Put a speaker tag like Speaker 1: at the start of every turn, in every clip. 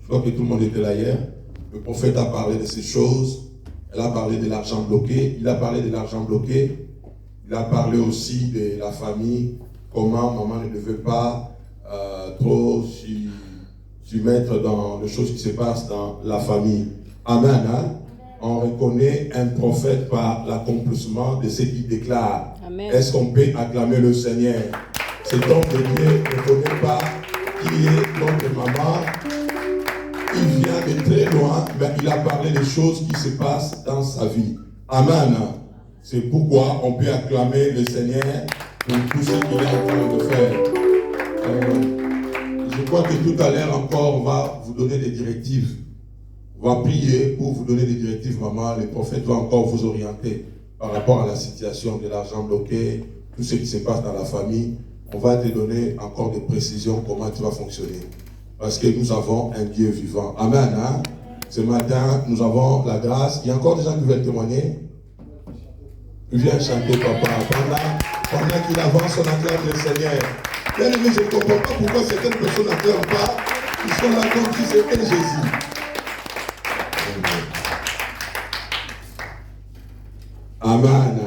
Speaker 1: crois que tout le monde était là hier. Le prophète a parlé de ces choses. Elle a parlé de l'argent bloqué. Il a parlé de l'argent bloqué. Il a parlé aussi de la famille. Comment maman ne devait pas trop s'y mettre dans les choses qui se passent dans la famille. Amen. Hein? On reconnaît un prophète par l'accomplissement de ce qu'il déclare. Amen. Est-ce qu'on peut acclamer le Seigneur? Cet homme de Dieu ne connaît pas qui est notre maman. Il vient de très loin, mais il a parlé des choses qui se passent dans sa vie. Amen. C'est pourquoi on peut acclamer le Seigneur pour tout ce qu'il est en train de faire. Je crois que tout à l'heure encore, on va vous donner des directives. On va prier pour vous donner des directives, maman. Le prophète va encore vous orienter par rapport à la situation de l'argent bloqué, tout ce qui se passe dans la famille. On va te donner encore des précisions comment tu vas fonctionner. Parce que nous avons un Dieu vivant. Amen. Hein? Ce matin, nous avons la grâce. Il y a encore des gens qui veulent témoigner. Viens chanter, papa. Pendant qu'il avance, on acclame le Seigneur. Bien aimé, je ne comprends pas pourquoi certaines personnes n'acclament pas. Ils sont là comme si c'était Jésus. Amen.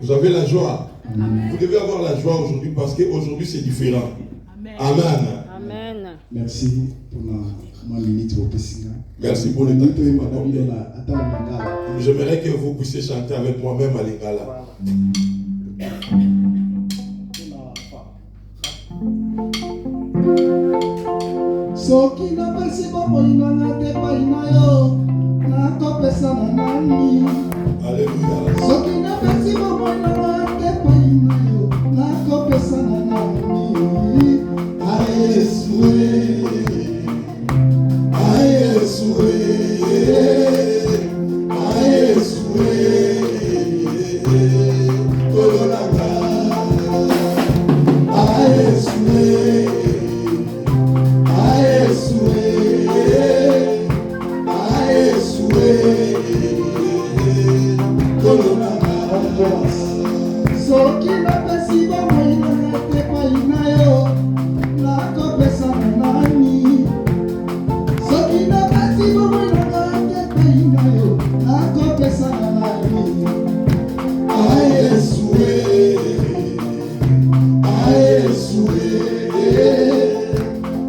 Speaker 1: Vous avez la joie. Amen. Vous devez avoir la joie aujourd'hui parce qu'aujourd'hui c'est différent. Amen. Amen. Amen.
Speaker 2: Merci pour ma minute au Pessinga.
Speaker 1: Merci pour le temps. J'aimerais que vous puissiez chanter avec moi-même à Lingala.
Speaker 2: Soki na pesi bomoina na te paina yo na kopesa na nani.
Speaker 1: Alléluia.
Speaker 2: Soki na pesi bomoina na te paina yo na kopesa na nani. Ayesue, Ayesue, Ayesue, Kolonaka, Ayesue. Soki na pesi bomoina na te paina yo na kopesa na nani. Soki na pesi bomoina na te paina yo na kopesa na nani. Ayesue, Ayesue,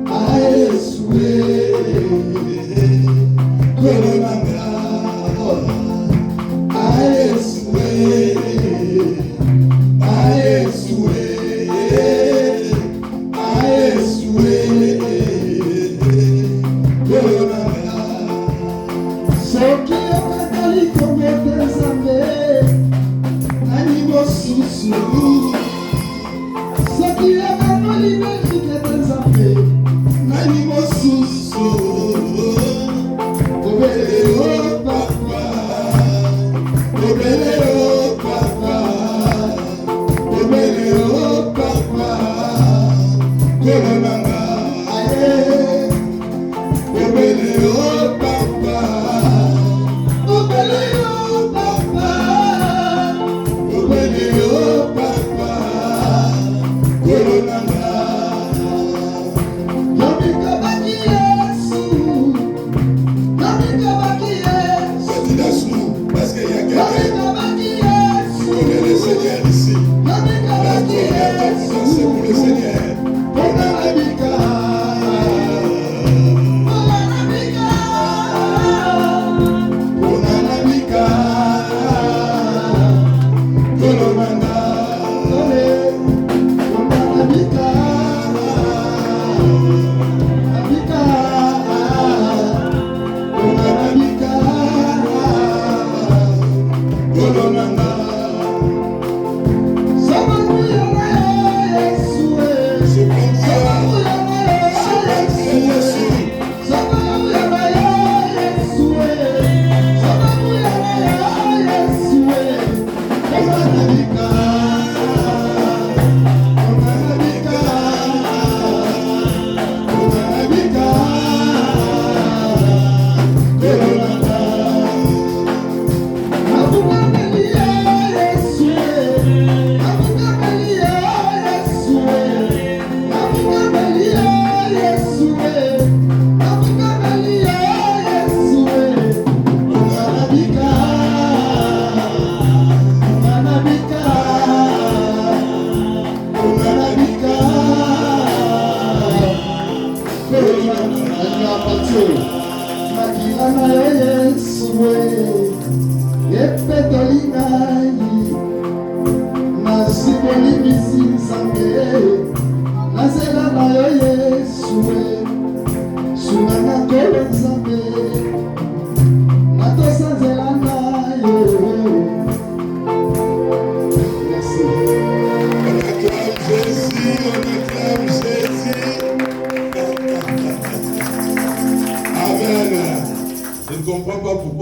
Speaker 2: Ayesue, Kolonanga, Ayesue. Yes.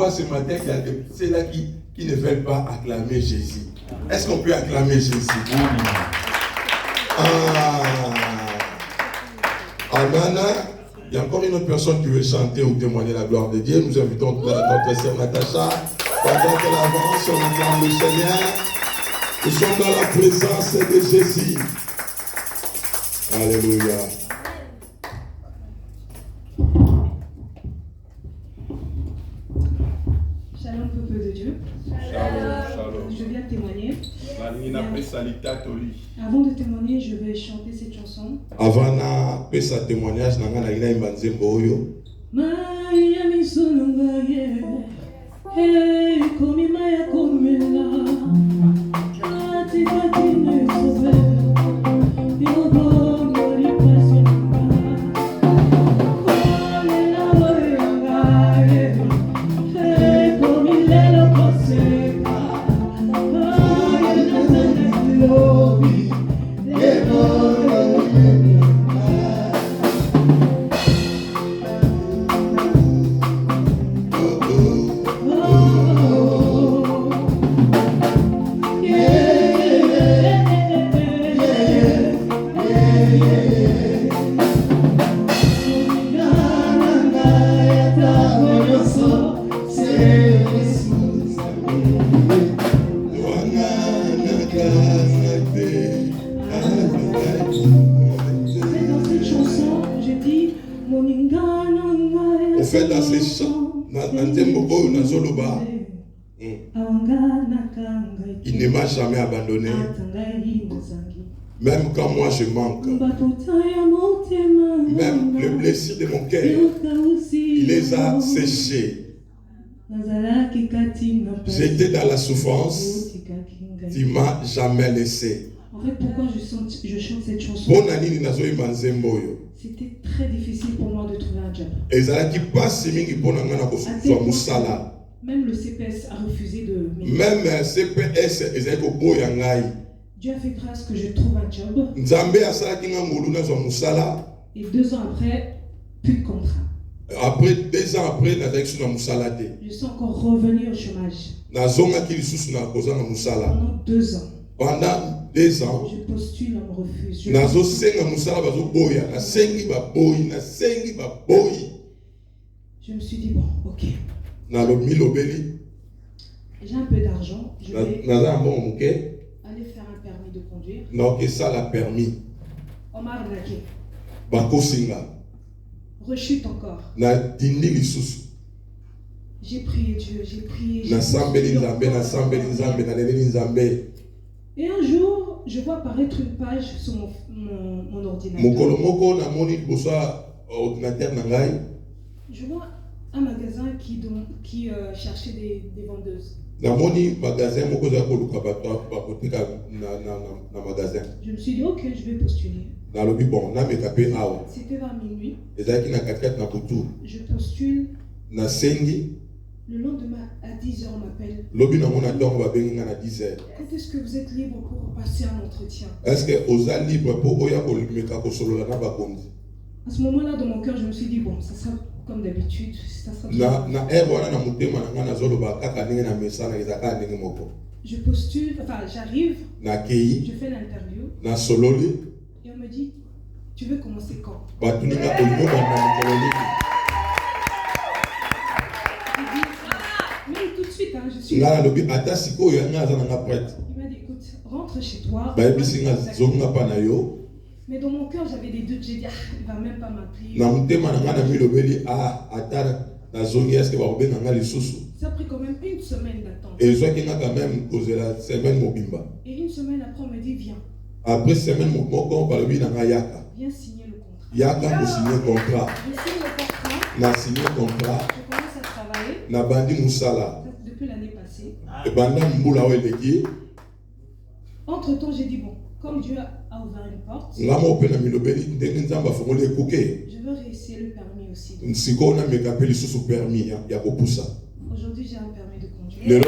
Speaker 1: Ce matin, il y a des ceux-là qui ne veulent pas acclamer Jésus. Est-ce qu'on peut acclamer Jésus? Amen. Il y a encore une autre personne qui veut chanter ou témoigner la gloire de Dieu. Nous invitons notre sœur Natacha. Pendant qu'elle avance, on acclame le Seigneur. Nous sommes dans la présence de Jésus. Alléluia.
Speaker 3: Shalom, peuple de Dieu.
Speaker 1: Shalom.
Speaker 3: Je viens témoigner.
Speaker 1: Avant
Speaker 3: de témoigner, je vais chanter cette chanson.
Speaker 1: Avant de faire ce témoignage, je vais chanter cette chanson.
Speaker 3: Maya misunungaye, hey, komi maya komela, kati kati nesove, yogo mori pasionga, komela oyangaye, hey, komi lelo koseka, maya nasene lobi, lelo
Speaker 1: il ne m'a jamais abandonné. Même quand moi je manque. Même les blessures de mon cœur, il les a séchées. J'étais dans la souffrance. Tu ne m'as jamais laissé.
Speaker 3: En fait, pourquoi je chante cette chanson? C'était très difficile pour moi de trouver un job. Même le CPS a refusé de m'aider.
Speaker 1: Même CPS,
Speaker 3: Dieu a fait grâce que je trouve un job. Et 2 ans après, plus de contrat.
Speaker 1: Après 2 ans après,
Speaker 3: je suis encore revenu au chômage. Pendant 2 ans.
Speaker 1: Pendant 2 ans,
Speaker 3: je postule, on me refuse. Je me suis dit, bon, ok. J'ai un peu d'argent, je vais aller faire un permis de conduire.
Speaker 1: Non, et ça l'a permis.
Speaker 3: On m'a arnaqué.
Speaker 1: Rechute
Speaker 3: encore.
Speaker 1: J'ai prié Dieu, j'ai prié.
Speaker 3: Et un jour, je vois apparaître une page sur mon ordinateur. Je vois un magasin qui cherchait des vendeuses. Je me suis dit, ok, je vais postuler. C'était vers minuit. Je postule. Le lendemain, à 10h, on m'appelle. Quand est-ce que vous êtes libre pour passer un entretien?
Speaker 1: Est-ce que vous êtes libre pour
Speaker 3: à ce moment-là, dans mon cœur, je me suis dit, bon, ça sera comme d'habitude. Ça sera je postule, enfin, j'arrive, je fais l'interview. Et on me dit, tu veux commencer quand? Tout de suite, hein, je suis là. Il m'a dit, écoute, rentre chez toi. Mais dans mon cœur, j'avais des doutes. J'ai dit, il ne va même pas m'appeler. Ça a pris quand même 1 semaine d'attente. Et 1 semaine après, on me dit, viens.
Speaker 1: Après semaine,
Speaker 3: viens signer le contrat.
Speaker 1: Il y a qu'à signer un contrat.
Speaker 3: Je signe le contrat.
Speaker 1: Na signé un contrat.
Speaker 3: Je commence à travailler.
Speaker 1: Na bandi musala.
Speaker 3: Depuis l'année passée.
Speaker 1: Et banda mbula weleki.
Speaker 3: Entre-temps, j'ai dit bon, comme Dieu a ouvert une porte, je veux réussir le permis aussi. Aujourd'hui, j'ai un permis de conduire.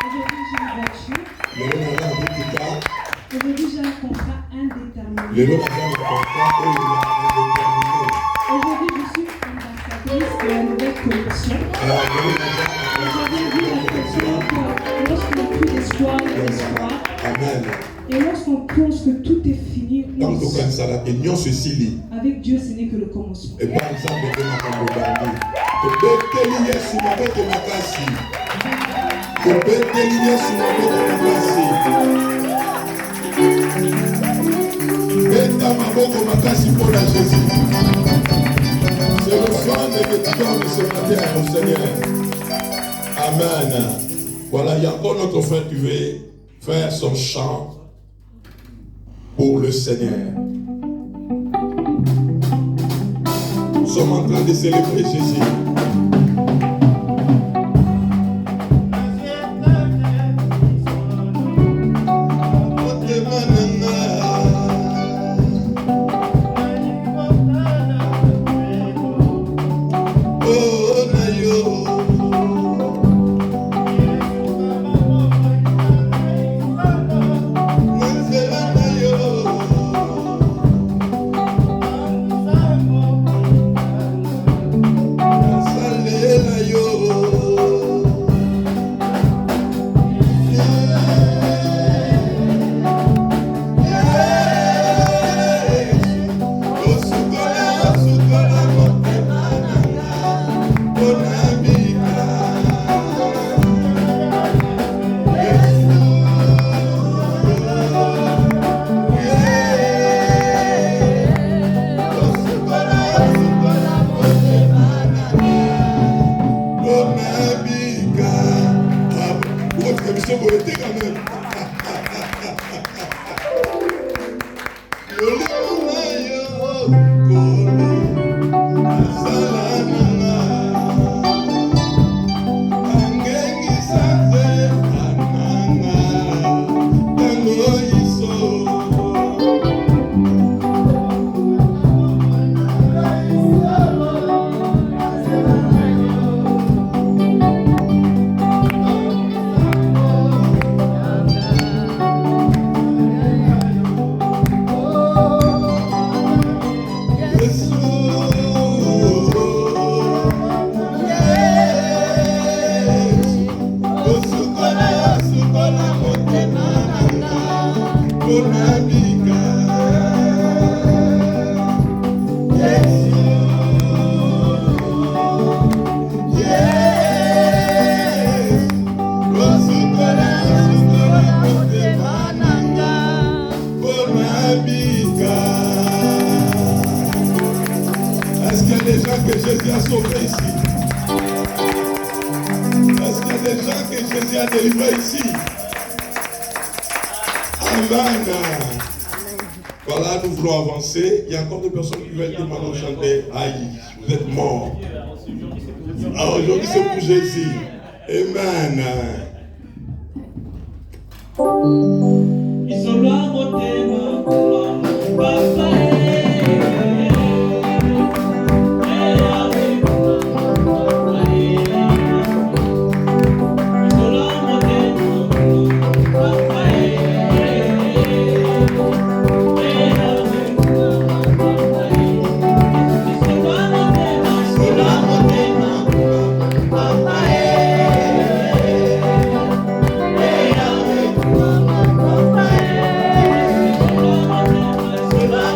Speaker 3: Aujourd'hui, j'ai une voiture. Aujourd'hui, j'ai un contrat indéterminé. Aujourd'hui, je suis ambassadrice de la nouvelle collection. Aujourd'hui, je dis à la que lorsqu'on n'a plus d'espoir, il y a l'espoir.
Speaker 1: Amen.
Speaker 3: Et lorsqu'on pense que tout est fini, avec Dieu, ce n'est que le commencement.
Speaker 1: Et par exemple, c'est le soir de ce matin au Seigneur. Amen. Voilà, il y a encore notre frère qui veut faire son chant pour le Seigneur. Nous sommes en train de célébrer Jésus. Est-ce qu'il y a des gens que Jésus a sauvés ici? Est-ce qu'il y a des gens que Jésus a délivrés ici? Amen. Voilà, nous voulons avancer. Il y a encore des personnes qui veulent que maintenant chanter. Aïe, vous êtes morts. Alors aujourd'hui c'est pour Jésus. Amen.
Speaker 2: Hola.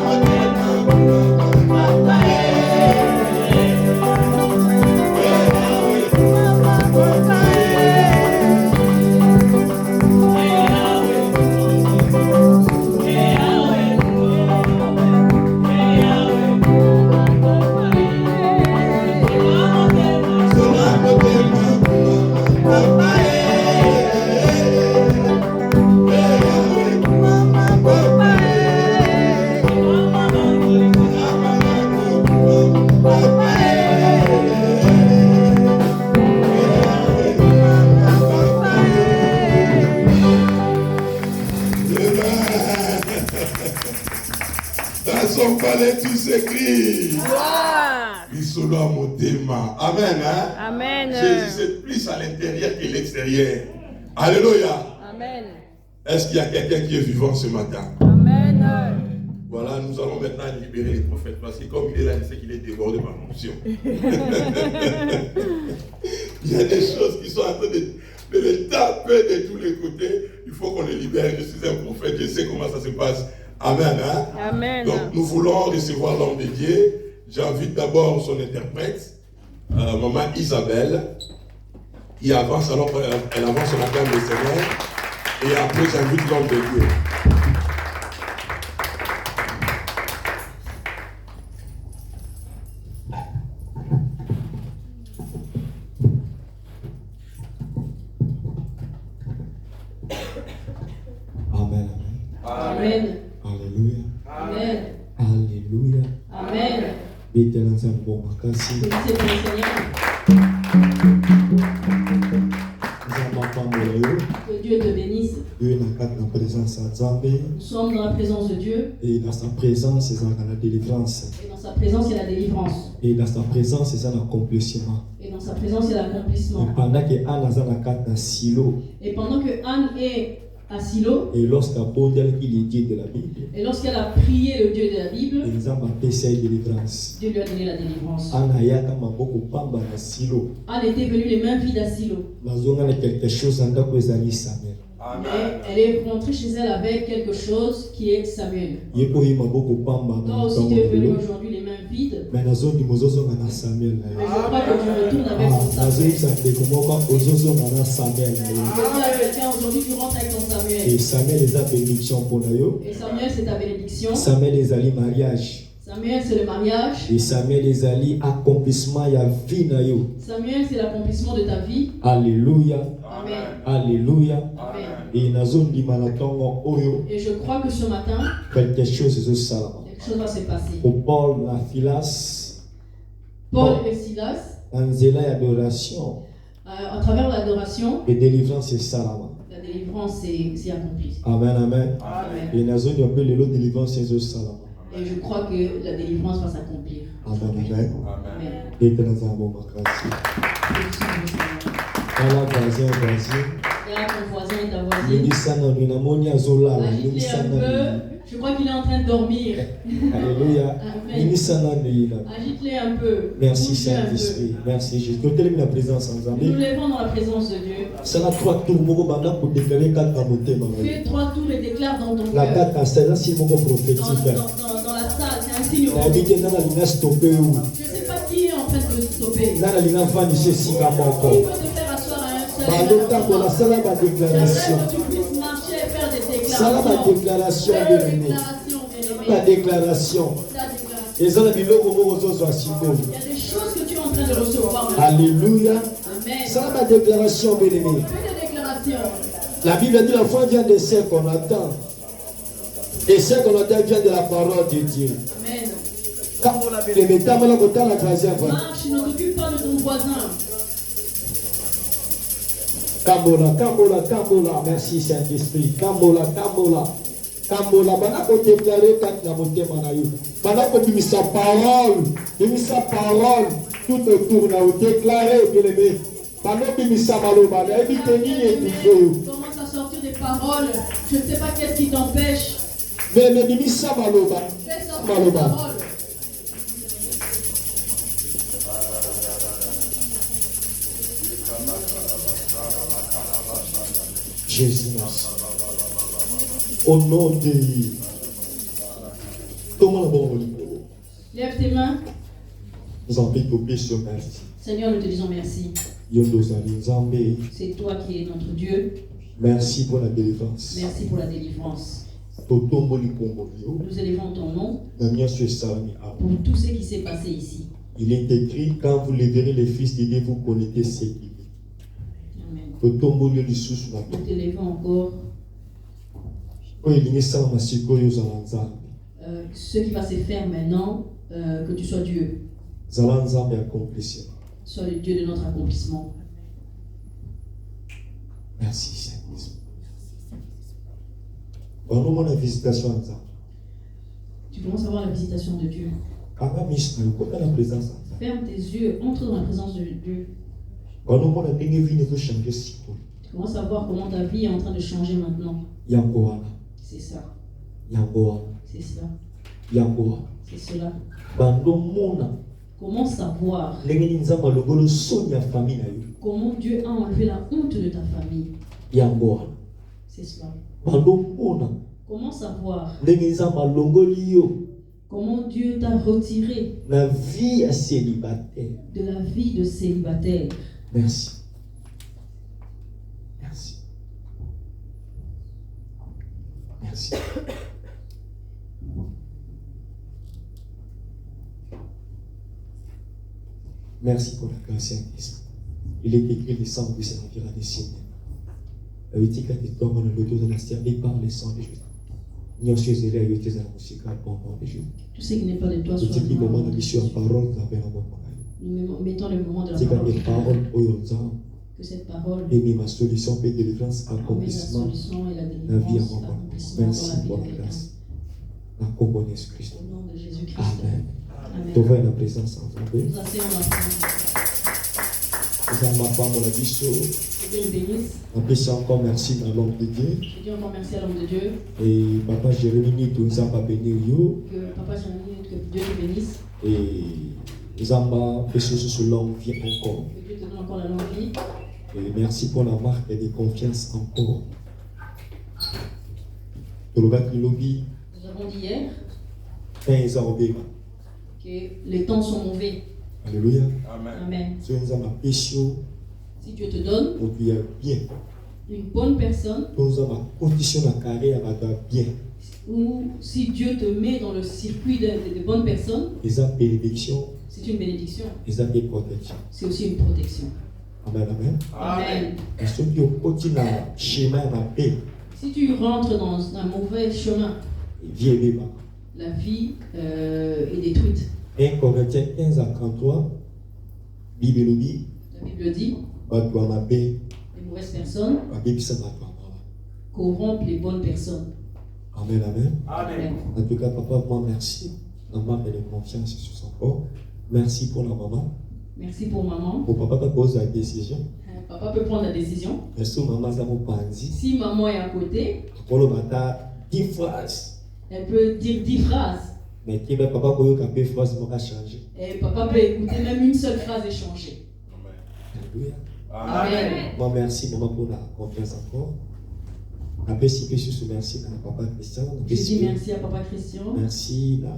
Speaker 1: Jésus. L'isolo à motema. Amen. Hein?
Speaker 4: Amen.
Speaker 1: Jésus, c'est plus à l'intérieur que l'extérieur. Alléluia.
Speaker 4: Amen.
Speaker 1: Est-ce qu'il y a quelqu'un qui est vivant ce matin?
Speaker 4: Amen.
Speaker 1: Voilà, nous allons maintenant libérer les prophètes parce que comme il est là, il sait qu'il est débordé par l'onction. Il y a des choses qui sont en train de le taper de tous les côtés. Il faut qu'on les libère. Je suis un prophète, je sais comment ça se passe. Amen. Hein?
Speaker 4: Amen.
Speaker 1: Donc nous voulons recevoir l'homme de Dieu. J'invite d'abord son interprète, maman Isabelle, qui avance alors elle avance sur la table du Seigneur. Et après j'invite l'homme de Dieu.
Speaker 5: Amen.
Speaker 3: Amen.
Speaker 5: Alléluia.
Speaker 3: Amen.
Speaker 5: Alléluia.
Speaker 3: Amen.
Speaker 5: Bételanza bon makasi.
Speaker 3: Bénissez le Seigneur. Que Dieu te bénisse.
Speaker 5: Dieu n'a pas la présence à Zambé.
Speaker 3: Nous sommes dans la présence de Dieu.
Speaker 5: Et dans sa présence, c'est la délivrance.
Speaker 3: Et dans sa présence, il y a la délivrance.
Speaker 5: Et dans sa présence, c'est l'accomplissement.
Speaker 3: Et dans sa présence, il y a l'accomplissement.
Speaker 5: Et pendant que Anne a la carte dans Silo.
Speaker 3: Et pendant que Anne est à Silo,
Speaker 5: et lorsqu'elle il est Dieu de la Bible,
Speaker 3: et lorsqu'elle a prié le Dieu de la Bible,
Speaker 5: Dieu
Speaker 3: lui a donné la délivrance.
Speaker 5: Anne
Speaker 3: était venue les mains vides à Silo.
Speaker 5: quelque chose Samuel.
Speaker 3: Mais elle est rentrée chez elle avec quelque chose qui est Samuel. Toi aussi tu es venu aujourd'hui les mains vides.
Speaker 5: Mais je crois que tu
Speaker 3: retournes avec ton Samuel. Aujourd'hui tu rentres avec ton Samuel.
Speaker 5: Et Samuel est la bénédiction pour nous.
Speaker 3: Et Samuel c'est ta bénédiction.
Speaker 5: Samuel est le mariage.
Speaker 3: Samuel c'est le mariage.
Speaker 5: Et Samuel est l'accomplissement de la vie.
Speaker 3: Samuel c'est l'accomplissement de ta vie.
Speaker 5: Alléluia.
Speaker 3: Amen.
Speaker 5: Alléluia.
Speaker 3: Amen.
Speaker 5: Et
Speaker 3: je crois que ce matin,
Speaker 5: quelque chose
Speaker 3: va se passer.
Speaker 5: Pour Paul, la Philas,
Speaker 3: Paul et Silas,
Speaker 5: adoration,
Speaker 3: à travers l'adoration,
Speaker 5: et délivrance est salama.
Speaker 3: La délivrance est accomplie.
Speaker 5: Amen, amen.
Speaker 3: Amen.
Speaker 5: Et nous avons appelé le délivrance est salama.
Speaker 3: Et je crois que la délivrance va s'accomplir.
Speaker 5: Amen, amen.
Speaker 3: Amen.
Speaker 5: Et que nous avons grâce. Voilà, voisin.
Speaker 3: Là, ton voisin et ta
Speaker 5: voisine.
Speaker 3: Agite-les un peu. Je crois qu'il est en train de dormir.
Speaker 5: Alléluia.
Speaker 3: Agite-les un peu.
Speaker 5: Merci Saint-Esprit. Merci Jésus. Nous terminons la présence ensemble.
Speaker 3: Nous levons dans la présence de Dieu.
Speaker 5: Ça a 3 tours pour déclarer 4 camotés.
Speaker 3: Fais 3 tours et déclare dans ton cœur.
Speaker 5: La 4 c'est un signe prophétique.
Speaker 3: Dans la salle, c'est un signe prophétique. Je ne sais pas qui est en train de stopper. Qui peut te faire asseoir à un seul.
Speaker 5: La déclaration.
Speaker 3: Que tu puisses marcher et faire des
Speaker 5: Ça la déclaration. La déclaration. Et ça, il y a des choses
Speaker 3: que tu es en train de recevoir.
Speaker 5: Alléluia.
Speaker 3: Amen.
Speaker 5: Ça la déclaration, bien-aimé.
Speaker 3: Fais des déclarations.
Speaker 5: La Bible dit la foi vient de ce qu'on attend. Et ce qu'on attend vient de la parole de Dieu.
Speaker 3: Amen.
Speaker 5: Quand on a bien aimé, la troisième fois.
Speaker 3: Marche, ne t'occupe pas de ton voisin.
Speaker 5: Kambola, merci Saint-Esprit. Kambola. Bana ko déclarer kat na motema na yo. Bana ko bimisa parole tout autour na yo déclarer bien-aimé. Bana bimisa maloba, na ebite nini etuzo yo.
Speaker 3: Commence à sortir des paroles. Je ne sais pas qu'est-ce qui t'empêche.
Speaker 5: Mais bimisa maloba.
Speaker 3: Fais sortir des paroles.
Speaker 5: Jésus, merci. Au nom de comment la bonne.
Speaker 3: Lève tes mains.
Speaker 5: Nous en prions sur merci.
Speaker 3: Seigneur, nous te disons merci. C'est toi qui es notre Dieu.
Speaker 5: Merci pour la délivrance.
Speaker 3: Merci pour la délivrance.
Speaker 5: Nous
Speaker 3: élevons ton nom
Speaker 5: pour
Speaker 3: tout ce qui s'est passé ici.
Speaker 5: Il est écrit, quand vous verrez les fils de Dieu, vous connaissez ce qu'il est.
Speaker 3: Amen.
Speaker 5: Nous
Speaker 3: t'élevons encore. Ce qui va se faire maintenant, que tu sois Dieu. Sois le Dieu de notre accomplissement.
Speaker 5: Merci Saint-Esprit. Vraiment la visitation.
Speaker 3: Tu commences à voir la visitation de Dieu. Ferme tes yeux, entre dans la présence de Dieu. Tu commences à voir comment ta vie est en train de changer maintenant. C'est ça. C'est ça. C'est cela. Comment savoir comment Dieu a enlevé la honte de ta famille? C'est cela. Comment savoir comment Dieu t'a retiré de la vie de célibataire?
Speaker 5: Merci. Merci. Merci. Merci pour la grâce Saint-Esprit. Il est écrit le sang du Seigneur des signes. La éthique de toi, on a le dos de la terre et par le sang de Jésus. Nous sommes les élèves de la musique à bon de Jésus.
Speaker 3: Tout ce qui n'est pas de toi, soit
Speaker 5: nous mettons
Speaker 3: le moment de la
Speaker 5: parole.
Speaker 3: Que cette parole
Speaker 5: et ma solution et délivrance, accomplissement, la vie à mon merci pour la grâce. La communion de Christ.
Speaker 3: Au nom de Jésus-Christ.
Speaker 5: Amen.
Speaker 3: Amen.
Speaker 5: Tu vois la présence en vous.
Speaker 3: Nous asseyons dans la présence.
Speaker 5: Nous avons ma femme, la vie.
Speaker 3: Que Dieu le bénisse.
Speaker 5: Apprécie encore merci dans l'homme de Dieu.
Speaker 3: Je dis encore merci à l'homme de Dieu.
Speaker 5: Et papa Jérémie, tout ça va bénir you.
Speaker 3: Que papa Jérémie, que Dieu te bénisse.
Speaker 5: Et nous avons fait ce longue vie encore.
Speaker 3: Que Dieu te donne encore la longue vie.
Speaker 5: Et merci pour la marque de confiance encore. Nous avons dit
Speaker 3: hier
Speaker 5: 15 ans
Speaker 3: que les temps sont mauvais.
Speaker 5: Alléluia.
Speaker 3: Amen.
Speaker 5: Si
Speaker 3: Dieu te donne
Speaker 5: bien,
Speaker 3: une bonne personne,
Speaker 5: nous avons condition de carrière bien.
Speaker 3: Ou si Dieu te met dans le circuit de bonnes personnes, c'est une bénédiction. C'est aussi une protection.
Speaker 5: Amen, amen.
Speaker 3: Amen.
Speaker 5: Si
Speaker 3: tu rentres dans un mauvais chemin, la vie est détruite.
Speaker 5: 1 Corinthiens 15 à 33,
Speaker 3: La Bible dit les mauvaises personnes corrompent les bonnes personnes.
Speaker 5: Amen, amen.
Speaker 3: Amen.
Speaker 5: En tout cas, papa, moi, merci. Maman met de confiance sur son corps. Merci pour la maman.
Speaker 3: Merci pour maman.
Speaker 5: Pour papa pose la décision.
Speaker 3: Papa peut prendre la décision.
Speaker 5: Merci maman, ça m'a pas dit.
Speaker 3: Si maman est à côté,
Speaker 5: pour le matin, 10 phrases.
Speaker 3: Elle peut dire 10 phrases.
Speaker 5: Mais qui papa peut écouter phrase va changer.
Speaker 3: Et papa peut écouter même une seule phrase et changer.
Speaker 5: Alléluia.
Speaker 3: Amen.
Speaker 5: Moi, merci maman pour la confiance encore. Merci à papa Christian.
Speaker 3: Je dis merci à papa Christian.
Speaker 5: Merci à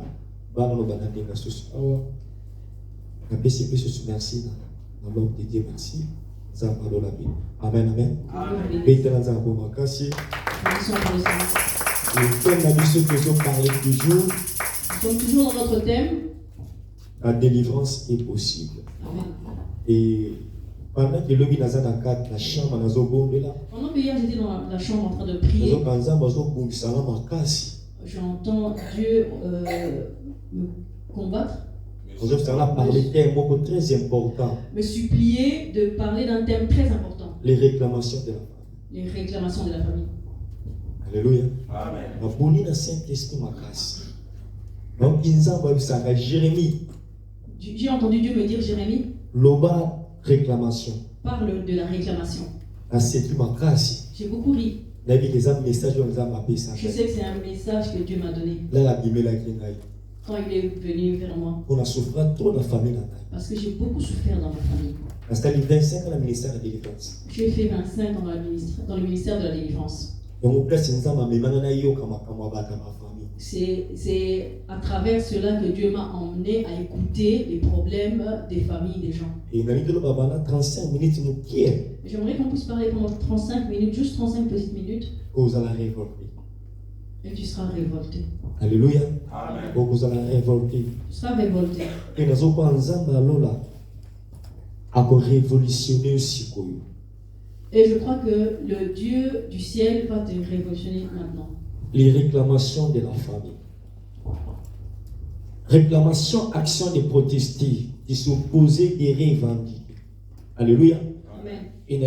Speaker 5: Barno Banane Nassousawa. Merci dans l'homme de Dieu. Merci. Amen, amen.
Speaker 3: Amen.
Speaker 5: Le thème la mission que nous parlons toujours.
Speaker 3: Nous sommes toujours dans notre thème.
Speaker 5: La délivrance est possible.
Speaker 3: Amen.
Speaker 5: Et pendant que l'homme est dans la chambre,
Speaker 3: pendant que hier j'étais dans la chambre en train de prier, j'entends Dieu me combattre,
Speaker 5: très important.
Speaker 3: me supplier de parler d'un thème très important.
Speaker 5: Les réclamations de la famille.
Speaker 3: Les réclamations de la famille.
Speaker 5: Alléluia. Amen. Donc, Jérémie.
Speaker 3: J'ai entendu Dieu me dire, Jérémie,
Speaker 5: Loba réclamation.
Speaker 3: Parle de la réclamation.
Speaker 5: J'ai
Speaker 3: beaucoup ri. Je sais que c'est un message que Dieu m'a donné. Quand il est venu vers moi. Parce que j'ai beaucoup souffert dans ma famille. J'ai fait 25 ans dans le ministère de la délivrance. C'est à travers cela que Dieu m'a emmené à écouter les problèmes des familles des gens. J'aimerais qu'on puisse parler pendant 35 minutes, juste 35 petites minutes. Et tu seras révolté.
Speaker 5: Alléluia.
Speaker 3: Amen.
Speaker 5: Tu
Speaker 3: seras révolté.
Speaker 5: Et nous avons révolutionné aussi.
Speaker 3: Et je crois que le Dieu du ciel va te révolutionner maintenant.
Speaker 5: Les réclamations de la famille. Réclamation, action de protester, de s'opposer, de revendiquer. Alléluia.
Speaker 3: Amen.
Speaker 5: Et nous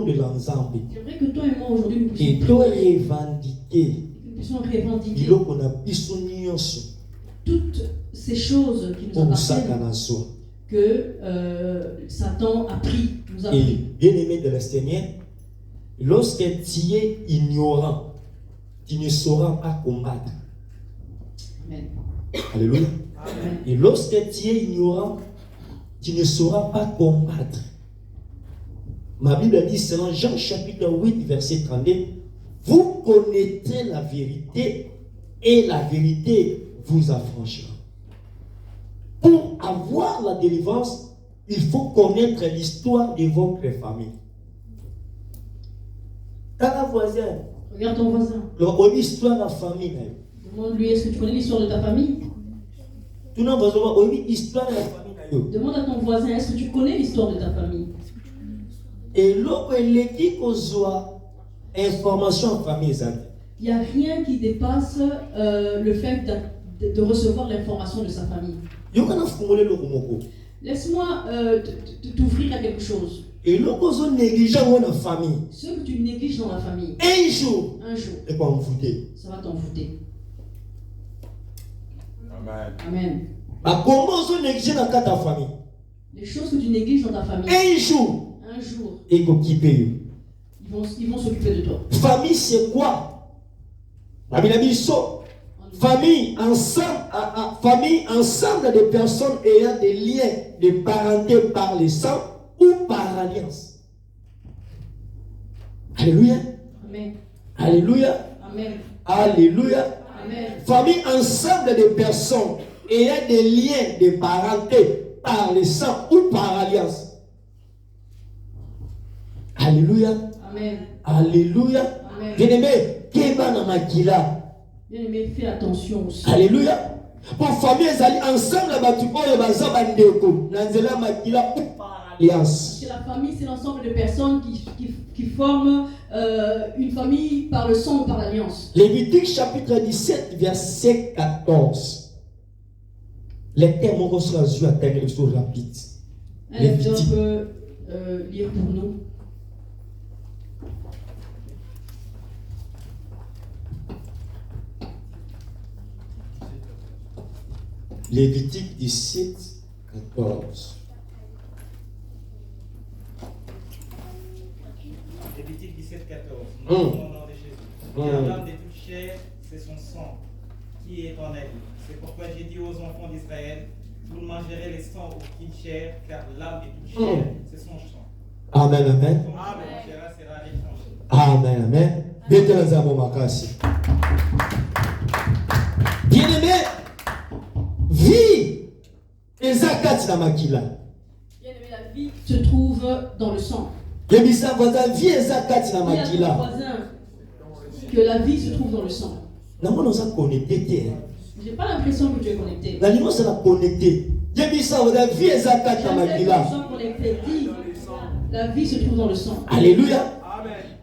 Speaker 5: de l'ensemble.
Speaker 3: J'aimerais que toi et moi aujourd'hui nous
Speaker 5: puissions revendiquer.
Speaker 3: Nous puissions revendiquer
Speaker 4: toutes ces choses qui nous appartiennent que Satan a pris, nous a pris.
Speaker 3: Et bien aimé de la Seigneur, lorsque tu es ignorant, tu ne sauras pas combattre.
Speaker 4: Amen.
Speaker 3: Alléluia.
Speaker 4: Amen.
Speaker 3: Et lorsque tu es ignorant, tu ne sauras pas combattre. Ma Bible dit selon Jean chapitre 8 verset 32, vous connaîtrez la vérité et la vérité vous affranchira. Pour avoir la délivrance, il faut connaître l'histoire de votre famille. T'as un voisin.
Speaker 4: Regarde ton voisin.
Speaker 3: L'histoire de la famille.
Speaker 4: Demande-lui, est-ce que tu connais l'histoire de ta famille?
Speaker 3: Tout le monde va l'histoire de la famille.
Speaker 4: Demande à ton voisin, est-ce que tu connais l'histoire de ta famille?
Speaker 3: Et lorsque l'équipe reçoit information en famille,
Speaker 4: il n'y a rien qui dépasse le fait de recevoir l'information de sa famille. Laisse-moi t'ouvrir à quelque chose.
Speaker 3: Et lorsque négligeant dans la famille,
Speaker 4: ce que tu négliges dans la famille,
Speaker 3: un jour,
Speaker 4: ça va t'envoûter.
Speaker 1: Amen.
Speaker 4: Amen.
Speaker 3: Comment négliger dans ta famille?
Speaker 4: Les choses que tu négliges dans ta famille,
Speaker 3: un jour,
Speaker 4: ils vont s'occuper de toi.
Speaker 3: Famille, c'est quoi? Famille ensemble de personnes ayant des liens de parenté par le sang ou par alliance. Alléluia.
Speaker 4: Amen.
Speaker 3: Alléluia.
Speaker 4: Amen.
Speaker 3: Alléluia.
Speaker 4: Amen.
Speaker 3: Famille ensemble de personnes ayant des liens de parenté par le sang ou par alliance. Alléluia.
Speaker 4: Amen.
Speaker 3: Alléluia.
Speaker 4: Amen.
Speaker 3: Bien-aimé, Keba na makila.
Speaker 4: Bien-aimé, fais attention aussi.
Speaker 3: Alléluia. Pour famille ensemble
Speaker 4: parce que la famille, c'est l'ensemble de personnes qui forment une famille par le sang ou par l'alliance.
Speaker 3: Lévitique chapitre 17 verset 14. Les termes ont reçu à terre sur rapide.
Speaker 4: Un lecteur peut lire pour nous.
Speaker 3: Lévitique 17, 14.
Speaker 6: Lévitique 17, 14. Nous au nom de Jésus. Car l'âme de toute chair, c'est son sang qui est en elle. C'est pourquoi j'ai dit aux enfants d'Israël, vous mangerez les sangs aux petites chairs, car l'âme de toute chair, c'est son sang.
Speaker 3: Amen, amen.
Speaker 6: Amen. Sera répandu.
Speaker 3: Amen, amen. Bien-aimé, vie et zakat na makila.
Speaker 4: Bien-aimé, la vie se trouve dans le sang.
Speaker 3: Yebisa voisin, vie et zakat na makila.
Speaker 4: Voisin, que la vie se trouve dans le sang.
Speaker 3: Nous sommes connectés.
Speaker 4: J'ai pas l'impression que tu es connecté.
Speaker 3: La limite c'est la connecté. Yebisa voisin, vie et zakat na makila.
Speaker 4: La vie se trouve dans le sang.
Speaker 3: Alléluia.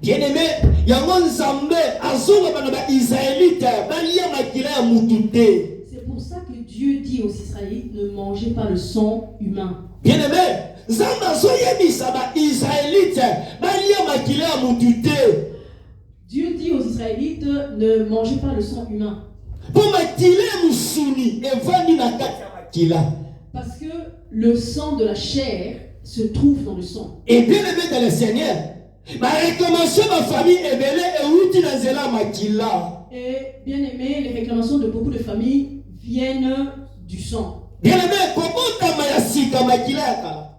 Speaker 3: Bien-aimé, yango nzambe azonga bana ba Israélite balia makila ya mutute.
Speaker 4: C'est pour ça que Dieu dit aux Israélites, ne mangez pas le sang humain.
Speaker 3: Bien-aimé, nzambe azoyebisa ba Israélite balia makila ya mutute.
Speaker 4: Dieu dit aux Israélites, ne mangez pas le sang humain.
Speaker 3: Pour makila musuni evandi na kati ya makila.
Speaker 4: Parce que le sang de la chair se trouve dans le sang.
Speaker 3: Et bien-aimé dans le Seigneur, ma réclamation ma famille est belle et outil dans zela makila.
Speaker 4: Et bien aimé, les réclamations de beaucoup de familles viennent du sang.
Speaker 3: Bien aimé, comment ta mayasika makila?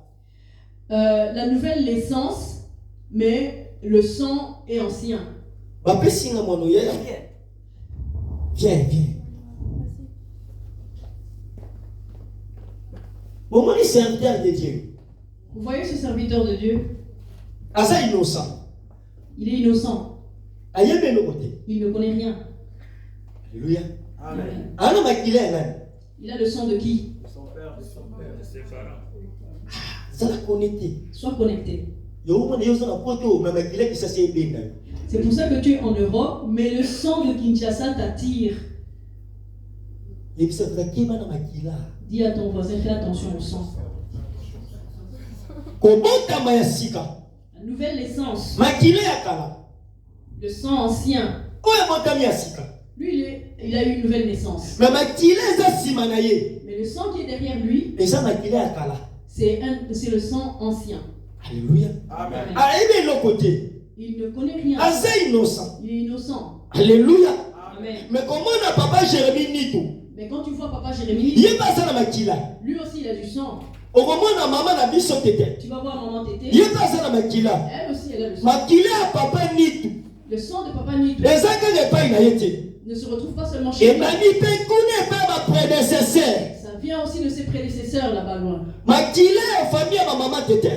Speaker 4: La nouvelle naissance, mais le sang est ancien.
Speaker 3: Viens. Comment les serviteurs de Dieu?
Speaker 4: Vous voyez ce serviteur de Dieu?
Speaker 3: Asa innocent.
Speaker 4: Il est innocent. Il ne connaît rien.
Speaker 3: Alléluia.
Speaker 4: Amen.
Speaker 3: Amen.
Speaker 4: Il a le sang de qui?
Speaker 6: Son père, de ses parents.
Speaker 3: Ça l'a connecté.
Speaker 4: Sois connecté. C'est pour ça que tu es en Europe, mais le sang de Kinshasa t'attire. Dis à ton voisin, fais attention au sang. La nouvelle naissance. Le sang ancien. Lui, il a eu une nouvelle naissance.
Speaker 3: Mais makila eza sima na ye.
Speaker 4: Mais le sang qui est derrière lui,
Speaker 3: Eza makila ya kala.
Speaker 4: c'est le sang ancien.
Speaker 3: Alléluia.
Speaker 6: Amen.
Speaker 3: Aïe le côté.
Speaker 4: Il ne connaît rien.
Speaker 3: Aza innocent.
Speaker 4: Il est innocent.
Speaker 3: Alléluia.
Speaker 4: Amen.
Speaker 3: Mais comment na papa Jérémie Nitou?
Speaker 4: Mais quand tu vois papa Jérémie,
Speaker 3: Il est passé na makila.
Speaker 4: lui aussi il a du sang.
Speaker 3: Au moment na maman na biso tete.
Speaker 4: Tu vas voir maman Tété.
Speaker 3: Il est passé na makila.
Speaker 4: Elle aussi elle a le sang.
Speaker 3: Makila ya papa Nitou.
Speaker 4: Le sang de papa Nitou
Speaker 3: Eza kaka epai na ye te.
Speaker 4: ne se retrouve pas seulement chez
Speaker 3: Et
Speaker 4: lui.
Speaker 3: mani pe kuna epai ba prédécesseur.
Speaker 4: Ça vient aussi de ses prédécesseurs là-bas loin.
Speaker 3: Makila ya famille ya ba maman tete.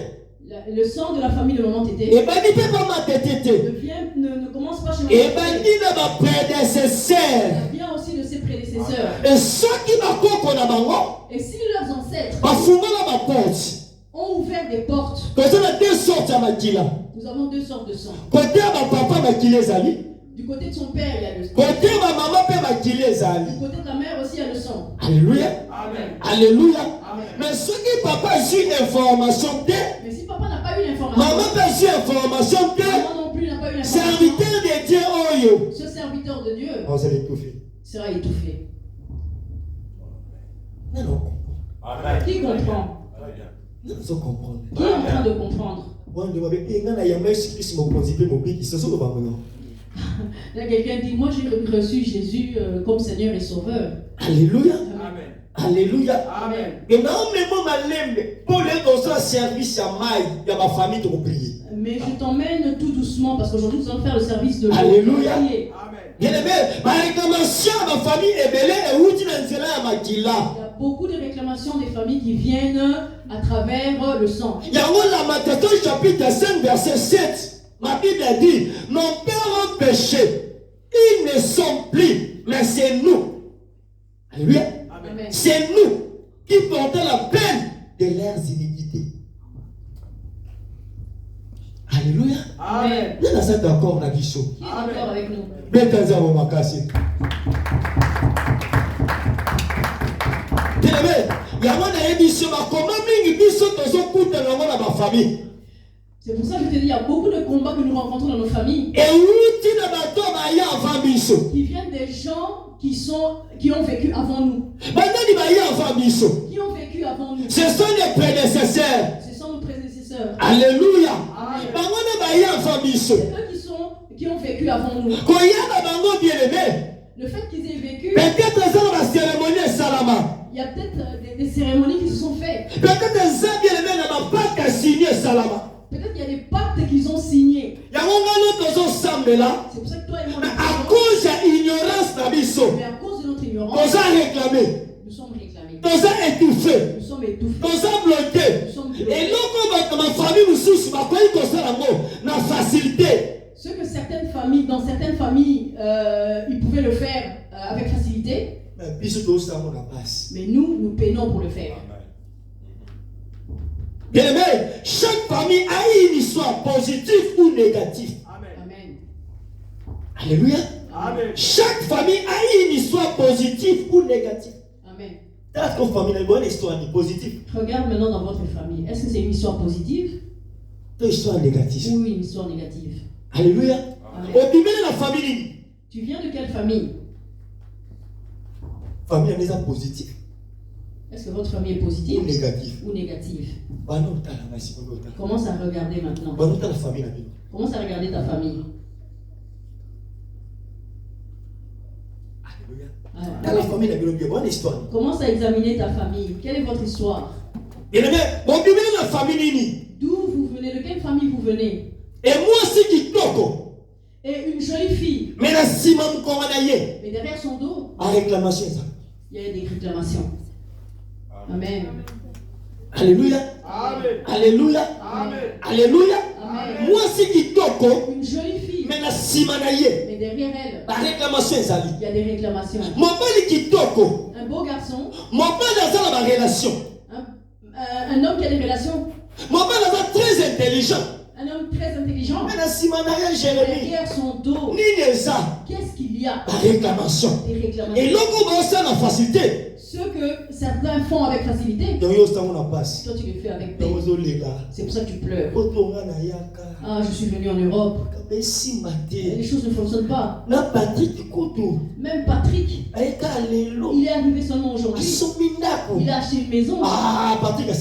Speaker 4: Le sang de la famille de maman Tété
Speaker 3: Et mani pe ba ma tete te.
Speaker 4: ne commence pas chez maman
Speaker 3: Et
Speaker 4: Tété.
Speaker 3: mani na ba prédécesseur.
Speaker 4: Ça vient aussi de ses prédécesseurs.
Speaker 3: Et soki bakoko na bango
Speaker 4: Et si leurs ancêtres
Speaker 3: bafungala baporte.
Speaker 4: ont ouvert des portes,
Speaker 3: Koza na deux sortes ya makila.
Speaker 4: nous avons deux sortes de sang.
Speaker 3: Côté ya bapapa makila ezali.
Speaker 4: Du côté de son père, il y a le sang.
Speaker 3: Côté ya bamama pe makila ezali.
Speaker 4: Du côté de ta mère aussi, il y a le sang.
Speaker 3: Alléluia.
Speaker 6: Amen.
Speaker 3: Alléluia.
Speaker 6: Amen.
Speaker 3: Mais soki papa zwi information te,
Speaker 4: Mais si papa n'a pas eu l'information,
Speaker 3: maman pe zwi information te,
Speaker 4: maman non plus n'a pas eu l'information,
Speaker 3: serviteur de Dieu oyo.
Speaker 4: ce serviteur de Dieu
Speaker 3: Vous allez étouffer.
Speaker 4: sera étouffé.
Speaker 3: Non, non.
Speaker 6: Amen.
Speaker 4: Qui comprend?
Speaker 3: Non, non, comprendre.
Speaker 4: Qui est en train de comprendre?
Speaker 3: Bon, de m'avoir dit, ngana yamba Jésus mon principe mon pays, c'est ça le bango.
Speaker 4: Là, quelqu'un dit, moi j'ai reçu Jésus comme Seigneur et Sauveur.
Speaker 3: Alléluia.
Speaker 6: Amen.
Speaker 3: Alléluia.
Speaker 6: Amen.
Speaker 3: Et non, mais moi, ma lembe, pour les dans un service à maille, il y a ma famille pour prier.
Speaker 4: Mais je t'emmène tout doucement parce qu'aujourd'hui nous allons faire le service de l'eau.
Speaker 3: Alléluia.
Speaker 4: Prier.
Speaker 6: Amen.
Speaker 3: Bien aimé, ma réclamation à ma famille est belle et où tu n'en sais là à ma
Speaker 4: Il y
Speaker 3: kila.
Speaker 4: a beaucoup de réclamations des familles qui viennent à travers le sang.
Speaker 3: Il y a un Matthieu chapitre 5 verset 7. Ma Bible a dit, nos pères ont péché. Ils ne sont plus, mais c'est nous. Alléluia.
Speaker 4: Amen.
Speaker 3: C'est nous qui portons la peine de leurs iniquités. Alléluia.
Speaker 6: Amen.
Speaker 3: Nous sommes d'accord, on a dit ça.
Speaker 4: Qui est d'accord avec nous?
Speaker 3: Bien dans un moment cassé. Bien aimé, il y a une émission, comment mingi biso tozo kuta na ngona ma famille.
Speaker 4: C'est pour ça que je te dis, il y a beaucoup de combats que nous rencontrons dans nos familles
Speaker 3: Et où tu na bato ba ya avant biso.
Speaker 4: qui viennent des gens qui ont vécu avant nous.
Speaker 3: Bandani ba ya avant biso.
Speaker 4: Qui ont vécu avant nous.
Speaker 3: Ce sont les prédécesseurs.
Speaker 4: Ce sont nos prédécesseurs.
Speaker 3: Alléluia.
Speaker 6: Amen.
Speaker 3: Bangona ba ya avant biso.
Speaker 4: C'est eux qui ont vécu avant nous.
Speaker 3: Koya na bango bien aimé.
Speaker 4: Le fait qu'ils aient vécu,
Speaker 3: Peut-être ça la cérémonie salama.
Speaker 4: il y a peut-être des cérémonies qui se sont faites.
Speaker 3: Peut-être ça bien aimé na ba pas signé salama.
Speaker 4: Peut-être qu'il y a des pactes qu'ils ont signés.
Speaker 3: Yango ngano tozo sambela.
Speaker 4: C'est pour ça que toi et moi,
Speaker 3: Mais à cause de l'ignorance na biso,
Speaker 4: mais à cause de notre ignorance,
Speaker 3: toza réclamé,
Speaker 4: nous sommes réclamés.
Speaker 3: toza étouffé,
Speaker 4: Nous sommes étouffés.
Speaker 3: toza bloqué.
Speaker 4: Nous sommes
Speaker 3: Et
Speaker 4: bloqués.
Speaker 3: loko ma famille mususu bakoyi kosala ngo na facilité.
Speaker 4: Ce que certaines familles, dans certaines familles, ils pouvaient le faire avec facilité,
Speaker 3: Mais biso toza mo na passe.
Speaker 4: mais nous peinons pour le faire.
Speaker 3: Bien aimé, chaque famille a une histoire positive ou négative.
Speaker 6: Amen.
Speaker 4: Amen.
Speaker 3: Alléluia.
Speaker 6: Amen.
Speaker 3: Chaque famille a une histoire positive ou négative.
Speaker 4: Amen.
Speaker 3: Est-ce que famille a une bonne histoire positive?
Speaker 4: Regarde maintenant dans votre famille. Est-ce que c'est une histoire positive
Speaker 3: Une histoire négative.
Speaker 4: ou une histoire négative?
Speaker 3: Alléluia.
Speaker 4: Amen.
Speaker 3: Au début de la famille,
Speaker 4: Tu viens de quelle famille?
Speaker 3: famille a une histoire positive
Speaker 4: Est-ce que votre famille est
Speaker 3: ou
Speaker 4: positive
Speaker 3: négative.
Speaker 4: ou négative?
Speaker 3: Bah non, t'as la masse, bah non, t'as la
Speaker 4: Commence à regarder maintenant.
Speaker 3: bah non, t'as la famille la vie.
Speaker 4: Commence à regarder ta famille.
Speaker 3: Alléluia.
Speaker 4: Ah,
Speaker 3: Dans la famille la vie, il y a une bonne histoire.
Speaker 4: Commence à examiner ta famille. Quelle est votre histoire?
Speaker 3: Bien aimé, au début de la famille nini.
Speaker 4: D'où vous venez? De quelle famille vous venez?
Speaker 3: Et moi aussi qui toko.
Speaker 4: Et une jolie fille.
Speaker 3: Mais la simam komanaye.
Speaker 4: Mais derrière son dos,
Speaker 3: En réclamation ça.
Speaker 4: il y a des réclamations. Amen.
Speaker 3: Alléluia.
Speaker 6: Amen.
Speaker 3: Alléluia.
Speaker 6: Amen.
Speaker 3: Alléluia.
Speaker 4: Amen.
Speaker 3: Moi aussi qui toko.
Speaker 4: Une jolie fille.
Speaker 3: Mais la simanaye.
Speaker 4: Mais derrière elle,
Speaker 3: La réclamation ezali.
Speaker 4: il y a des réclamations.
Speaker 3: Mon père qui toko.
Speaker 4: Un beau garçon,
Speaker 3: Mon père dans la relation.
Speaker 4: un homme qui a des relations,
Speaker 3: Mon père est très intelligent.
Speaker 4: un homme très intelligent.
Speaker 3: Mais la simanaye Jérémie.
Speaker 4: Derrière son dos,
Speaker 3: Ni les a.
Speaker 4: qu'est-ce qu'il y a?
Speaker 3: La réclamation.
Speaker 4: Des
Speaker 3: Et
Speaker 4: réclamations.
Speaker 3: l'on commence à la facilité.
Speaker 4: Ce que certains font avec facilité, toi tu le fais avec peine. C'est pour ça que tu pleures. Ah, je suis venu en Europe. Les choses ne fonctionnent pas. Même Patrick, il est arrivé seulement aujourd'hui. Il a acheté une maison.
Speaker 3: Ah, Patrick a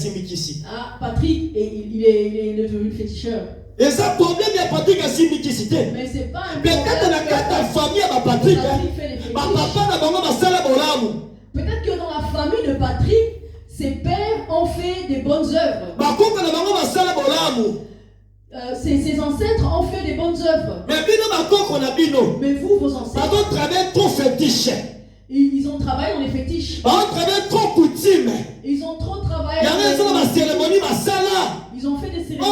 Speaker 4: Ah, Patrick, il est devenu féticheur.
Speaker 3: Et ça problème, il y a Patrick a simikicité.
Speaker 4: Mais c'est pas un
Speaker 3: problème. Peut-être que dans la famille, à Patrick, ma papa n'a pas ma bolamu.
Speaker 4: Peut-être que dans la famille de Patrick, ses pères ont fait des bonnes œuvres. Ses ancêtres ont fait des bonnes œuvres.
Speaker 3: Mais
Speaker 4: vous, vos ancêtres,
Speaker 3: trop fétiche.
Speaker 4: Ils ont travaillé dans les fétiches.
Speaker 3: Trop coutume.
Speaker 4: Ils ont trop travaillé. Ils ont fait des cérémonies.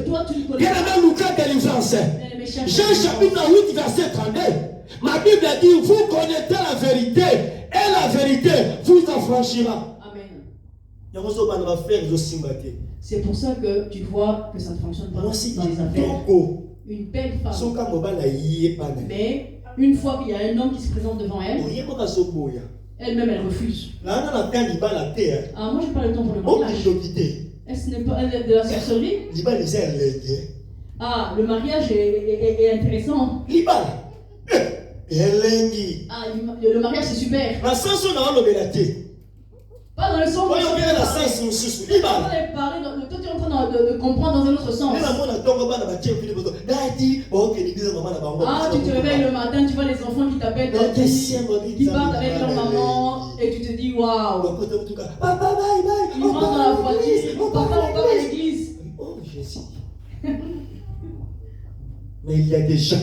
Speaker 4: Toi, tu le connais.
Speaker 3: Jean chapitre 8, verset 32. Ma Bible a dit, vous connaissez la vérité, et la vérité vous affranchira.
Speaker 4: Amen. C'est pour ça que tu vois que ça ne fonctionne pas dans les affaires. Une belle femme. Mais une fois qu'il y a un homme qui se présente devant elle, elle-même elle refuse. Ah, moi j'ai pas le temps pour le mariage. Est-ce n'est pas de la sorcellerie? Ah, le mariage est intéressant. Ah, le mariage c'est super. Pas dans le sens où toi tu es en train de comprendre dans un autre sens. Ah, tu te réveilles le matin, tu vois les enfants qui t'appellent qui partent avec leur maman et tu te dis waouh.
Speaker 3: Papa bye bye.
Speaker 4: Ils rentrent dans la voiture, papa on va à l'église.
Speaker 3: Oh Jésus. Mais il y a des gens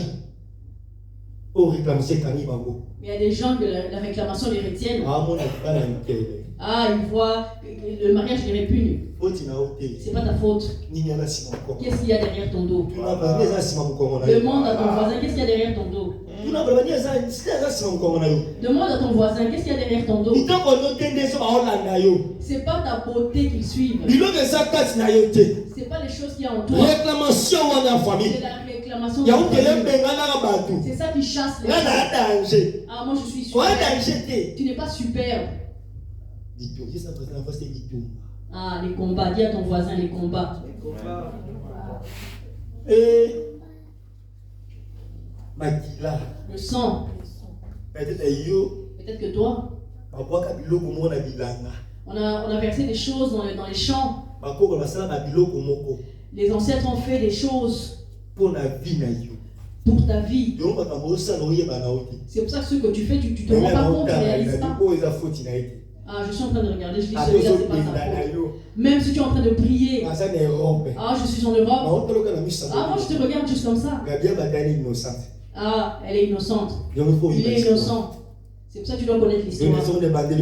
Speaker 4: mais il y a des gens que la réclamation les retienne. Ah, ils voient le mariage les répugne. C'est pas ta faute. Qu'est-ce qu'il y a derrière ton dos? Demande à ton voisin qu'est-ce qu'il y a derrière ton dos. Demande à ton voisin qu'est-ce qu'il y a derrière ton dos. C'est pas ta beauté qu'ils suivent. C'est pas les choses qu'il y a en toi. C'est la réclamation. C'est ça qui chasse les gens. Ah, moi je suis superbe. Tu n'es pas superbe. Ah, les combats. Dis à ton voisin les combats. Le sang. Peut-être que toi, on a versé des choses dans les champs. Les ancêtres ont fait des choses pour ta vie. C'est pour ça que ce que tu fais, tu te rends pas compte, tu ne réalises pas. Ah, je suis en train de regarder, je dis celui-là, c'est pas sa faute. Même si tu es en train de prier. Ah, je suis en Europe. Ah, moi je te regarde juste comme ça. Ah, elle est innocente. Il est innocent. C'est pour ça que tu dois connaître l'histoire.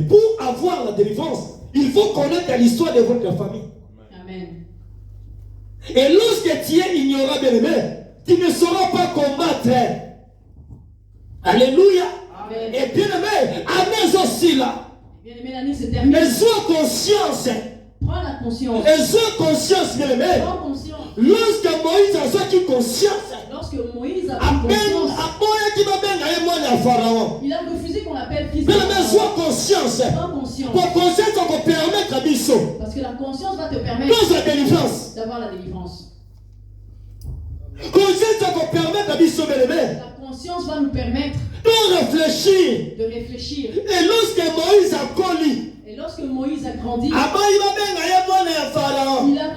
Speaker 3: Pour avoir la délivrance, il faut connaître l'histoire de votre famille.
Speaker 4: Amen.
Speaker 3: Et lorsque tu es ignorant, bien aimé, tu ne sauras pas combattre. Alléluia.
Speaker 4: Amen.
Speaker 3: Et bien aimé, Amen aussi là.
Speaker 4: Bien aimé, l'année se termine.
Speaker 3: Et sois conscience.
Speaker 4: Prends la conscience.
Speaker 3: Et sois conscience, bien aimé.
Speaker 4: Prends conscience.
Speaker 3: Lorsque Moïse a sorti conscience.
Speaker 4: Lorsque Moïse a pris conscience. Il a refusé qu'on l'appelle fils de Pharaon.
Speaker 3: Mais sois conscience.
Speaker 4: Prends conscience.
Speaker 3: Pour conscience, on peut permettre à Bissot.
Speaker 4: Parce que la conscience va te permettre d'avoir la délivrance.
Speaker 3: Conscience, on peut permettre à Bissot, bien aimé.
Speaker 4: La conscience va nous permettre
Speaker 3: de réfléchir.
Speaker 4: Et
Speaker 3: lorsque Moïse a connu,
Speaker 4: et lorsque Moïse a grandi,
Speaker 3: il
Speaker 4: a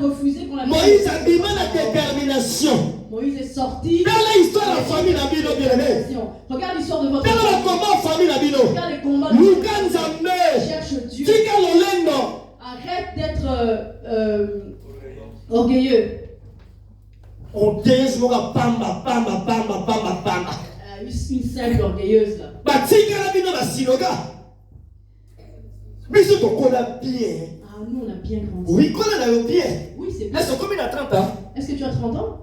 Speaker 4: refusé qu'on l'appelle.
Speaker 3: Moïse a dit la détermination.
Speaker 4: Moïse est sorti.
Speaker 3: Dans l'histoire de la famille Nabino, bien aimé.
Speaker 4: Regarde l'histoire de votre
Speaker 3: famille. Dans le combat famille Nabino.
Speaker 4: Regarde les combats de
Speaker 3: cherche
Speaker 4: Dieu. Arrête d'être orgueilleux.
Speaker 3: On désire pamba.
Speaker 4: Une simple orgueilleuse là.
Speaker 3: Ah,
Speaker 4: nous on a bien grandi.
Speaker 3: Oui, qu'on a bien.
Speaker 4: Oui, c'est bien.
Speaker 3: Est-ce que tu as 30 ans?
Speaker 4: Est-ce que tu as 30 ans?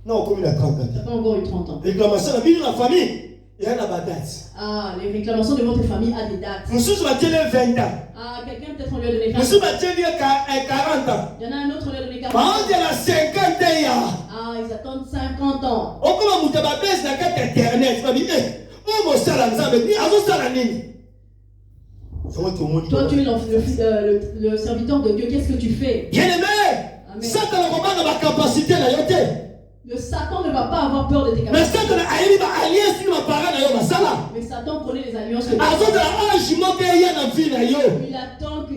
Speaker 3: Non, comme il a 30 ans.
Speaker 4: Tu n'as pas encore eu 30 ans.
Speaker 3: Réclamation de la famille. Il y a la date.
Speaker 4: Ah, les réclamations de votre famille a des dates.
Speaker 3: Monsieur va dire 20 ans.
Speaker 4: Ah, quelqu'un peut-être on lui a donné 40 ans.
Speaker 3: Monsieur va dire 40 ans.
Speaker 4: Il y en a un autre, on lui a donné 40 ans.
Speaker 3: On dit à 50 ans.
Speaker 4: Ah, ils attendent 50 ans.
Speaker 3: On commence à vous la carte internet. Tu vas dire, oh mon salaire, ça veut dire, à vous salaire.
Speaker 4: Toi, tu es le serviteur de Dieu. Qu'est-ce que tu fais?
Speaker 3: Bien-aimé, Satan n'a pas la capacité à la.
Speaker 4: Le Satan ne va pas avoir peur de tes capacités.
Speaker 3: Mais Satan a alliance sur ma parole.
Speaker 4: Mais Satan connaît les alliances que
Speaker 3: il
Speaker 4: attend que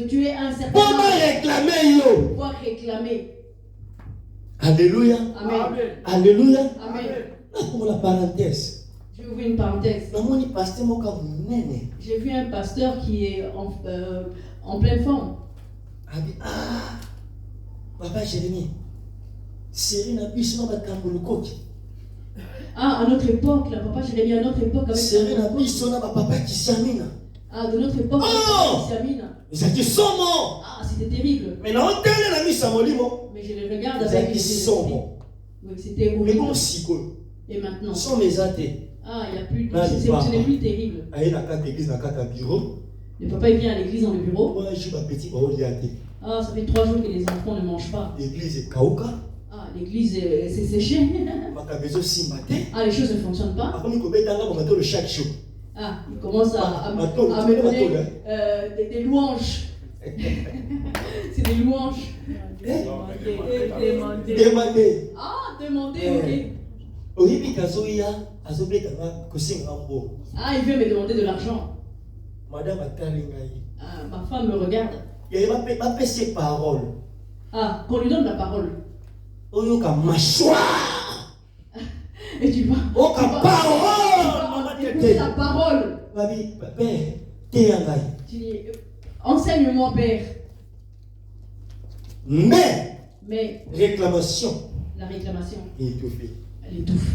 Speaker 4: tu aies un certain
Speaker 3: pour
Speaker 4: pouvoir réclamer.
Speaker 3: Alléluia.
Speaker 4: Amen.
Speaker 3: Alléluia.
Speaker 4: Amen.
Speaker 3: Pour la parenthèse.
Speaker 4: Je vais ouvrir une parenthèse. J'ai vu un pasteur qui est en pleine forme.
Speaker 3: Papa Jérémie.
Speaker 4: À notre époque, là, papa Jérémie, à notre époque, avec
Speaker 3: de
Speaker 4: notre époque,
Speaker 3: c'était
Speaker 4: terrible.
Speaker 3: Mais non,
Speaker 4: mais je les regarde avec les yeux. Oui, c'était horrible. Et maintenant, il n'y a plus de. Ce n'est plus terrible. Le papa il vient à l'église dans le bureau. Ça fait 3 jours que les enfants ne mangent pas. L'église c'est séché. Les choses ne fonctionnent pas. Il commence à me donner des louanges. C'est des louanges.
Speaker 3: Demander.
Speaker 4: Demander, ok. Il veut me demander de l'argent. Ma femme me regarde. Qu'on lui donne la parole. Et tu vas. La parole. Tu dis, enseigne-moi, Père. Mais
Speaker 3: réclamation.
Speaker 4: La réclamation.
Speaker 3: Elle
Speaker 4: étouffe.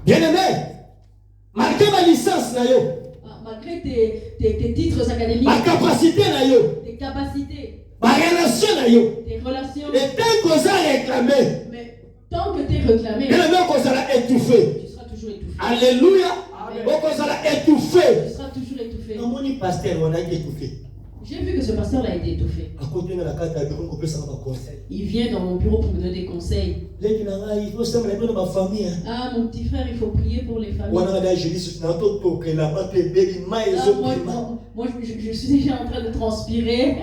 Speaker 3: Bien-aimé, malgré ma licence,
Speaker 4: malgré tes titres académiques,
Speaker 3: ma capacité,
Speaker 4: tes capacités,
Speaker 3: ma relation,
Speaker 4: tes relations,
Speaker 3: et tant qu'on a réclamé,
Speaker 4: mais tant que tu es réclamé,
Speaker 3: bien-aimé, qu'on sera étouffé.
Speaker 4: Tu seras toujours étouffé.
Speaker 3: Alléluia. Qu'on sera étouffé.
Speaker 4: Tu seras toujours étouffé.
Speaker 3: Pasteur, on a été étouffé.
Speaker 4: J'ai vu que ce pasteur-là a été étouffé. Il vient dans mon bureau pour me donner des conseils.
Speaker 3: Mon
Speaker 4: petit frère, il faut prier pour les familles. Moi, je suis déjà en train de transpirer.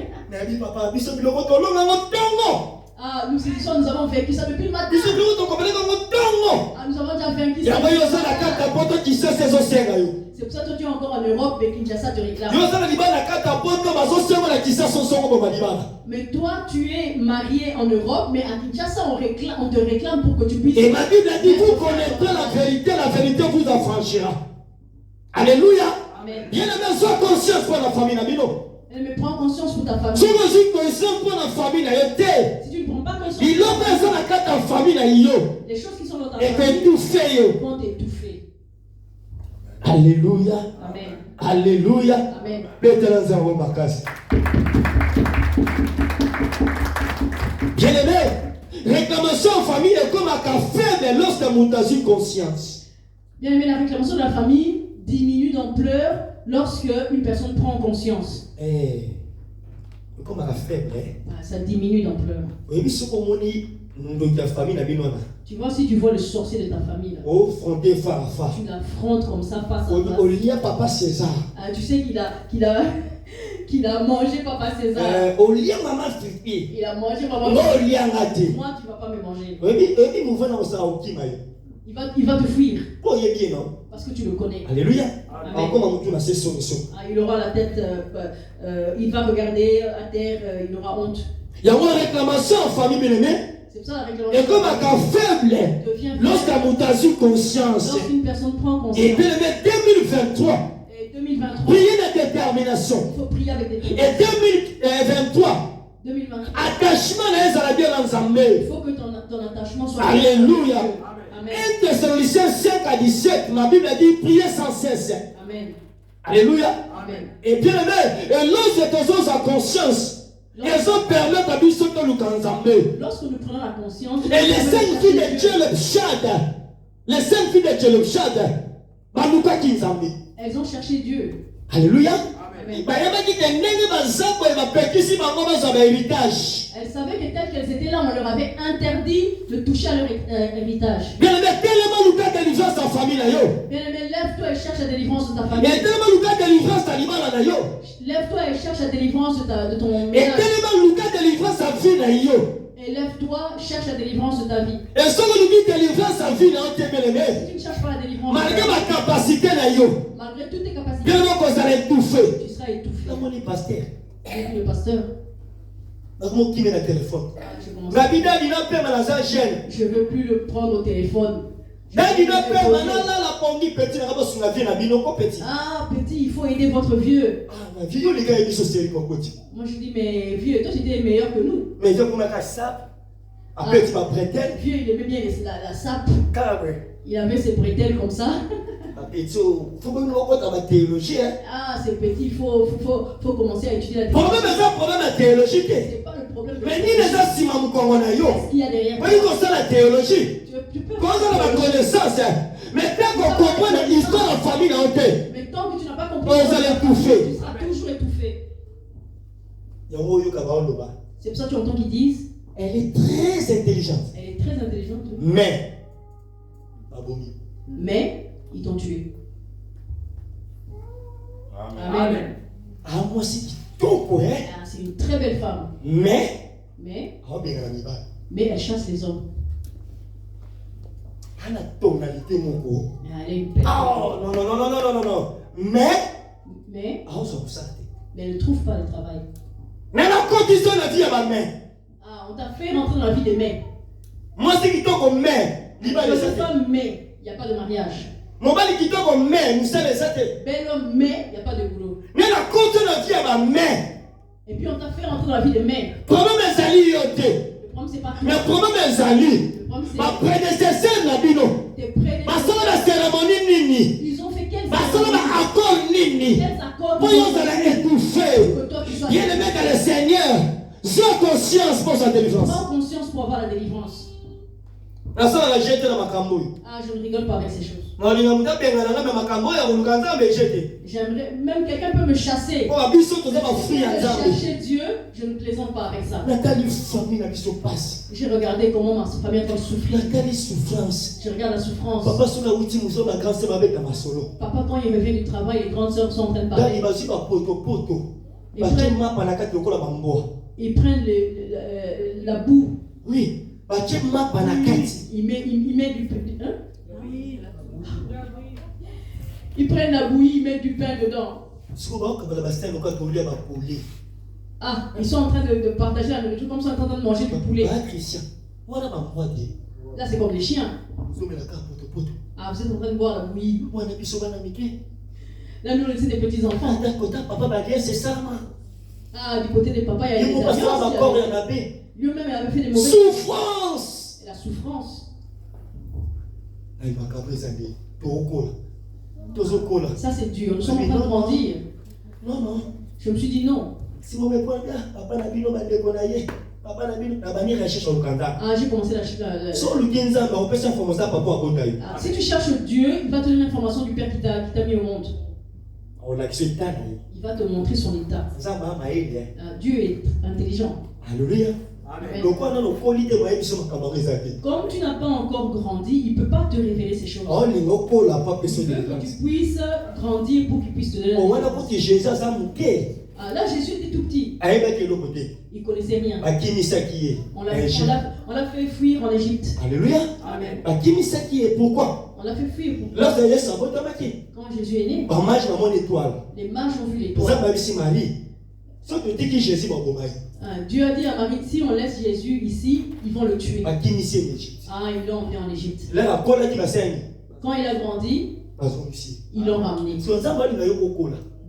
Speaker 4: Nous avons vécu ça depuis le matin. Nous avons déjà vécu ça. C'est pour ça que toi tu es encore en Europe et Kinshasa te réclame. Mais toi tu es marié en Europe, mais à Kinshasa on te réclame pour que tu puisses.
Speaker 3: Et ma Bible a dit vous connaîtrez la vérité vous affranchira. Alléluia. Bien-aimé, sois conscient pour la famille.
Speaker 4: Mais prends conscience pour ta famille.
Speaker 3: Si tu ne prends pas conscience, les
Speaker 4: choses qui sont dans ta
Speaker 3: famille
Speaker 4: vont t'étouffer.
Speaker 3: Alléluia.
Speaker 4: Amen.
Speaker 3: Alléluia.
Speaker 4: Amen.
Speaker 3: Bien-aimé, réclamation en famille est comme un café de l'os de mutation conscience.
Speaker 4: Bien-aimé, la réclamation de la famille diminue d'ampleur lorsque une personne prend conscience.
Speaker 3: Comme un faible.
Speaker 4: Ça diminue d'ampleur. Tu vois, si tu vois le sorcier de ta famille, là, tu l'affrontes comme ça face à face. Tu sais qu'il a mangé Papa César. Il a mangé Papa César. Moi, tu ne vas pas me manger. Il va te fuir. Parce que tu le connais.
Speaker 3: Alléluia.
Speaker 4: Il aura la tête, il va regarder à terre, il aura honte.
Speaker 3: Il y a une réclamation en famille, bien-aimé.
Speaker 4: C'est pour ça la réclamation.
Speaker 3: Et comme un cas faible, lorsqu'il y a mutation conscience.
Speaker 4: Lorsqu'une personne prend conscience.
Speaker 3: Et bien-aimé, 2023.
Speaker 4: Et 2023.
Speaker 3: Priez de détermination.
Speaker 4: Il faut prier avec détermination.
Speaker 3: Et 2023.
Speaker 4: 2023.
Speaker 3: Attachement à la Dieu ensemble.
Speaker 4: Il faut que ton attachement soit.
Speaker 3: Alléluia.
Speaker 4: Amen.
Speaker 3: 1 Thessaloniciens 5 à 17, ma Bible dit priez sans cesse.
Speaker 4: Amen.
Speaker 3: Alléluia.
Speaker 4: Amen.
Speaker 3: Et bien aimé, et lorsque tes os à conscience, elles ont permis à Dieu ce que nous ensemble.
Speaker 4: Lorsque nous prenons la conscience.
Speaker 3: Et les 5 filles de Dieu le Tchad, les 5 filles de Dieu le Tchad, elles ont cherché Dieu. Alléluia.
Speaker 4: Elle savait que tel qu'elles étaient là, on leur avait interdit de toucher à leur héritage.
Speaker 5: Bien aimé,
Speaker 4: lève-toi et cherche la délivrance de ta famille. Lève-toi et cherche la délivrance de ton ménage. Et lève-toi, cherche la délivrance de ta vie.
Speaker 5: Et si tu
Speaker 4: ne cherches pas la délivrance,
Speaker 5: malgré ma capacité,
Speaker 4: malgré toutes tes capacités,
Speaker 5: tu seras étouffé.
Speaker 4: Le pasteur. Le pasteur.
Speaker 5: Je
Speaker 4: veux plus le prendre au téléphone.
Speaker 5: Ah,
Speaker 4: petit, il faut aider votre vieux.
Speaker 5: Moi je
Speaker 4: dis, mais vieux, toi tu étais meilleur que nous.
Speaker 5: Mais vieux,
Speaker 4: il aimait bien la sape. Il avait ses bretelles comme ça. Ah, c'est petit, il faut commencer à étudier la théologie. C'est pas le problème.
Speaker 5: Mais ni les gens si maman
Speaker 4: qu'est-ce qu'il y a derrière?
Speaker 5: Oui, comme ça la théologie.
Speaker 4: Tu peux
Speaker 5: quand on a la connaissance, mais tant qu'on comprend l'histoire de la famille,
Speaker 4: mais tant que tu n'as pas compris,
Speaker 5: vous allez étouffer.
Speaker 4: Tu seras toujours étouffé. C'est pour ça que tu entends qu'ils disent,
Speaker 5: elle est très intelligente.
Speaker 4: Elle est très intelligente. Mais ils t'ont tué. Amen.
Speaker 5: Ah, moi c'est tout, hein.
Speaker 4: C'est une très belle femme.
Speaker 5: Mais
Speaker 4: elle chasse les hommes.
Speaker 5: Elle a la tonalité, mon gros.
Speaker 4: Elle est une belle.
Speaker 5: Oh, non. Mais
Speaker 4: elle ne trouve pas le travail.
Speaker 5: Mais la condition de la vie à ma main.
Speaker 4: Ah, on t'a fait rentrer dans la vie des mères.
Speaker 5: Moi c'est qui tombe mère.
Speaker 4: Bel homme, mais il n'y a pas de mariage.
Speaker 5: Mon mari qui tombe comme mère, nous sommes les athées.
Speaker 4: Bel homme, mais il n'y a pas de boulot.
Speaker 5: Mais la condition de la vie à ma main.
Speaker 4: Et puis on t'a fait rentrer dans la vie des mères.
Speaker 5: Le problème est Zali yoté.
Speaker 4: Le problème c'est pas.
Speaker 5: Mais le problème est Zali. Ma prédécesseur Nabino. Ma soeur la cérémonie Nini.
Speaker 4: Ils ont fait quels
Speaker 5: accords Nini. Pour nous allons étouffer. Bien aimé dans le Seigneur. J'ai conscience pour sa délivrance.
Speaker 4: Prends conscience pour avoir la délivrance.
Speaker 5: La soeur la jette dans ma cambouille.
Speaker 4: Ah, je ne rigole pas avec ces choses. J'aimerais, même quelqu'un peut me chasser. Chercher Dieu, je ne plaisante pas avec ça. J'ai regardé comment ma famille a souffert. Je regarde la souffrance. Papa, quand il revient du travail, les grandes sœurs sont en train de parler. Ils prennent la boue.
Speaker 5: Oui.
Speaker 4: Il met du pain. Hein? Ils prennent la bouillie, ils mettent du pain dedans. Ah, ils sont en train de partager la nourriture comme ça, en train de manger du poulet. Là, c'est comme les chiens. Ah, vous êtes en train de boire la bouillie. Là, nous, c'est des petits enfants. Ah, du côté des papas, il y a des alliances. Lui-même, il avait fait des mauvaises
Speaker 5: souffrance.
Speaker 4: Et la souffrance. Ça, c'est dur. Nous sommes en train de grandir.
Speaker 5: Non.
Speaker 4: Je me suis dit non.
Speaker 5: Si vous me prenez, papa n'a j'ai
Speaker 4: commencé la
Speaker 5: si tu
Speaker 4: cherches Dieu, il va te donner l'information du Père qui t'a mis au monde. Il va te montrer son état. Dieu est intelligent.
Speaker 5: Alléluia.
Speaker 4: Amen. Comme tu n'as pas encore grandi, il ne peut pas te révéler ces choses. Il veut que tu puisses grandir pour qu'il puisse te donner. Là, Jésus était tout petit. Il ne connaissait rien. On l'a fait fuir en Égypte.
Speaker 5: Alléluia.
Speaker 4: Amen.
Speaker 5: Pourquoi?
Speaker 4: On l'a fait fuir. Quand Jésus est né, les mages ont vu l'étoile. Dieu a dit à Marie, si on laisse Jésus ici, ils vont le tuer. Ils l'ont emmené en Égypte. Quand il a grandi, ils l'ont ramené.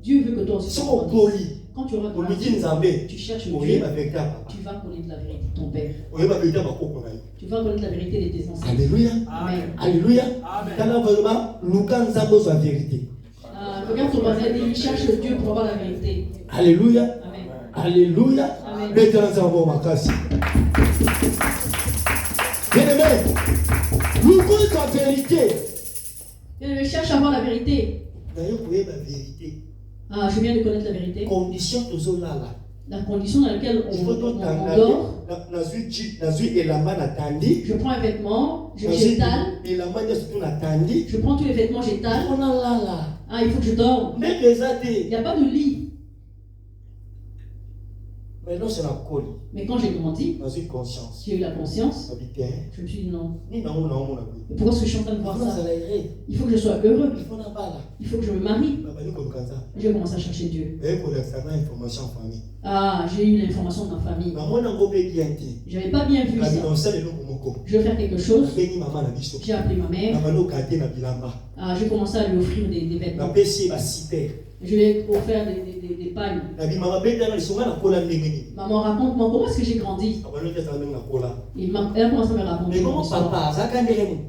Speaker 4: Dieu veut que toi aussi quand tu auras grandi, tu cherches Dieu, tu vas connaître la vérité de ton Père. Tu vas connaître la vérité de tes ancêtres.
Speaker 5: Alléluia.
Speaker 4: Amen.
Speaker 5: Alléluia.
Speaker 4: Regarde ton voisin, il cherche Dieu pour avoir la vérité.
Speaker 5: Alléluia.
Speaker 4: Amen.
Speaker 5: Alléluia.
Speaker 4: Amen.
Speaker 5: Bien-aimé, nous connaissons la vérité.
Speaker 4: Bien-aimé, cherche à avoir la vérité. Ah, je viens de connaître la vérité.
Speaker 3: Condition tozolala.
Speaker 4: La condition dans laquelle on dort. Je prends un vêtement, j'étale. Je prends tous les vêtements, j'étale. Ah, il faut que je dorme. Il n'y a pas de lit. Mais quand j'ai grandi, j'ai eu la conscience. Je me suis dit non. Pourquoi est-ce que je suis en train de voir ça? Il faut que je sois heureux. Il faut que je me marie. Je vais commencer à chercher Dieu. Ah, j'ai eu l'information de ma famille. Je n'avais pas bien vu ça. Je vais faire quelque chose. J'ai appelé ma mère. Ah, j'ai commencé à lui offrir des vêtements. Je lui ai offert des pagnes. Maman, raconte-moi, comment est-ce que j'ai grandi? Elle a commencé à me raconter.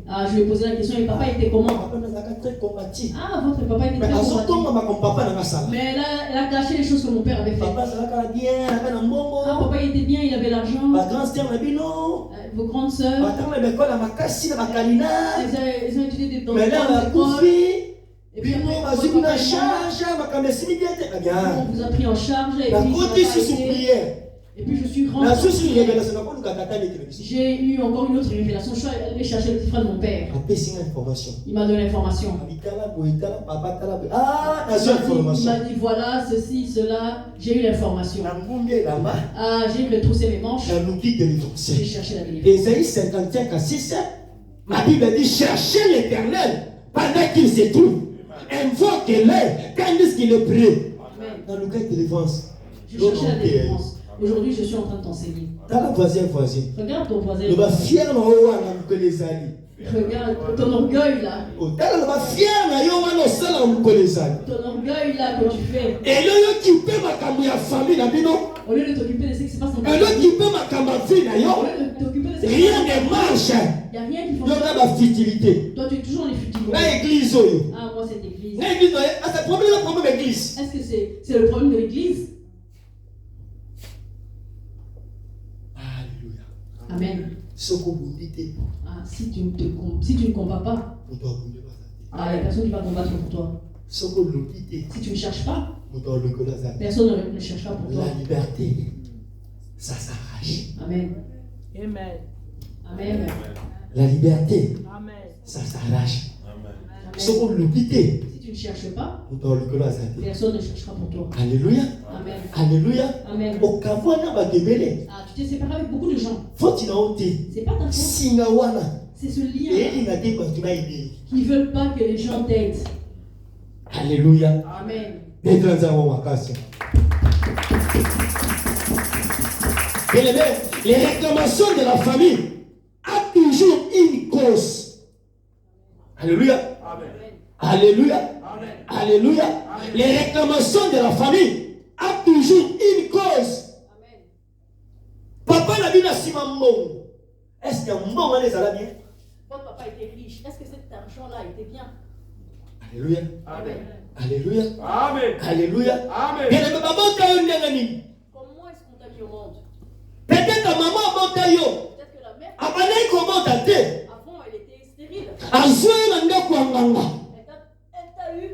Speaker 4: Ah, je lui ai posé la question, et papa était comment? Ah, votre papa était très combatif. Mais elle a caché les choses que mon père avait fait. Ah, papa il était bien, il avait l'argent. Vos grandes sœurs, elles ont étudié dans les grandes écoles. Et puis on vous a pris en charge et puis je suis rentré. J'ai eu encore une autre révélation. Je suis allé chercher le petit frère de mon père. Il m'a donné l'information. Il m'a dit voilà, ceci, cela. J'ai eu l'information. Ah, j'ai retroussé mes manches. J'ai cherché la délivrance.
Speaker 3: Ésaïe 51:6, ma Bible dit cherchez l'Éternel pendant qu'il se trouve. Invoque-le quand est-ce qu'il est prêt. Dans le cas de délivrance.
Speaker 4: Je cherchais la délivrance. Aujourd'hui, je suis en train de t'enseigner. Regarde ton voisin. Regarde ton orgueil là. Ton orgueil là que tu fais. Au lieu de t'occuper de ce qui se passe dans ta vie. Au lieu de t'occuper de ce qui se passe.
Speaker 3: Rien ne marche.
Speaker 4: Il n'y a rien qui fonctionne. Toi, tu es toujours dans les futilités. Ah, moi, cette église. Est-ce que c'est le problème de l'église? Amen. Ah, si tu ne combats pas, ah, il n'y a personne qui va combattre pour toi. Si tu ne cherches pas, personne ne cherchera pour toi.
Speaker 3: La liberté, ça s'arrache.
Speaker 4: Amen.
Speaker 7: Amen.
Speaker 4: Amen.
Speaker 3: La liberté,
Speaker 7: Amen.
Speaker 3: ça s'arrache.
Speaker 4: Si tu ne cherches pas, personne ne cherchera pour toi.
Speaker 3: Alléluia.
Speaker 4: Amen.
Speaker 3: Alléluia.
Speaker 4: Amen. Ah, tu t'es séparé avec beaucoup de gens. C'est pas ta faute. C'est ce lien qui ne veulent pas que les gens t'aident.
Speaker 3: Alléluia.
Speaker 4: Amen.
Speaker 3: Les réclamations de la famille ont toujours une cause. Alléluia.
Speaker 7: Amen.
Speaker 3: Alléluia.
Speaker 7: Amen.
Speaker 3: Alléluia.
Speaker 7: Amen.
Speaker 3: Les réclamations de la famille ont toujours une cause.
Speaker 4: Amen.
Speaker 3: Papa n'a pas si maman. Est-ce qu'un bon les a bien?
Speaker 4: Votre papa était riche. Est-ce que cet argent-là était bien?
Speaker 3: Alléluia.
Speaker 7: Amen.
Speaker 3: Alléluia.
Speaker 7: Amen.
Speaker 3: Alléluia.
Speaker 7: Amen.
Speaker 3: Bien aimé, maman t'a eu un.
Speaker 4: Comment est-ce qu'on t'a mis au monde?
Speaker 3: Peut-être que maman a monté yo.
Speaker 4: Peut-être que la mère,
Speaker 3: Avant comment t'as été?
Speaker 4: avant, elle était stérile. Elle t'a eu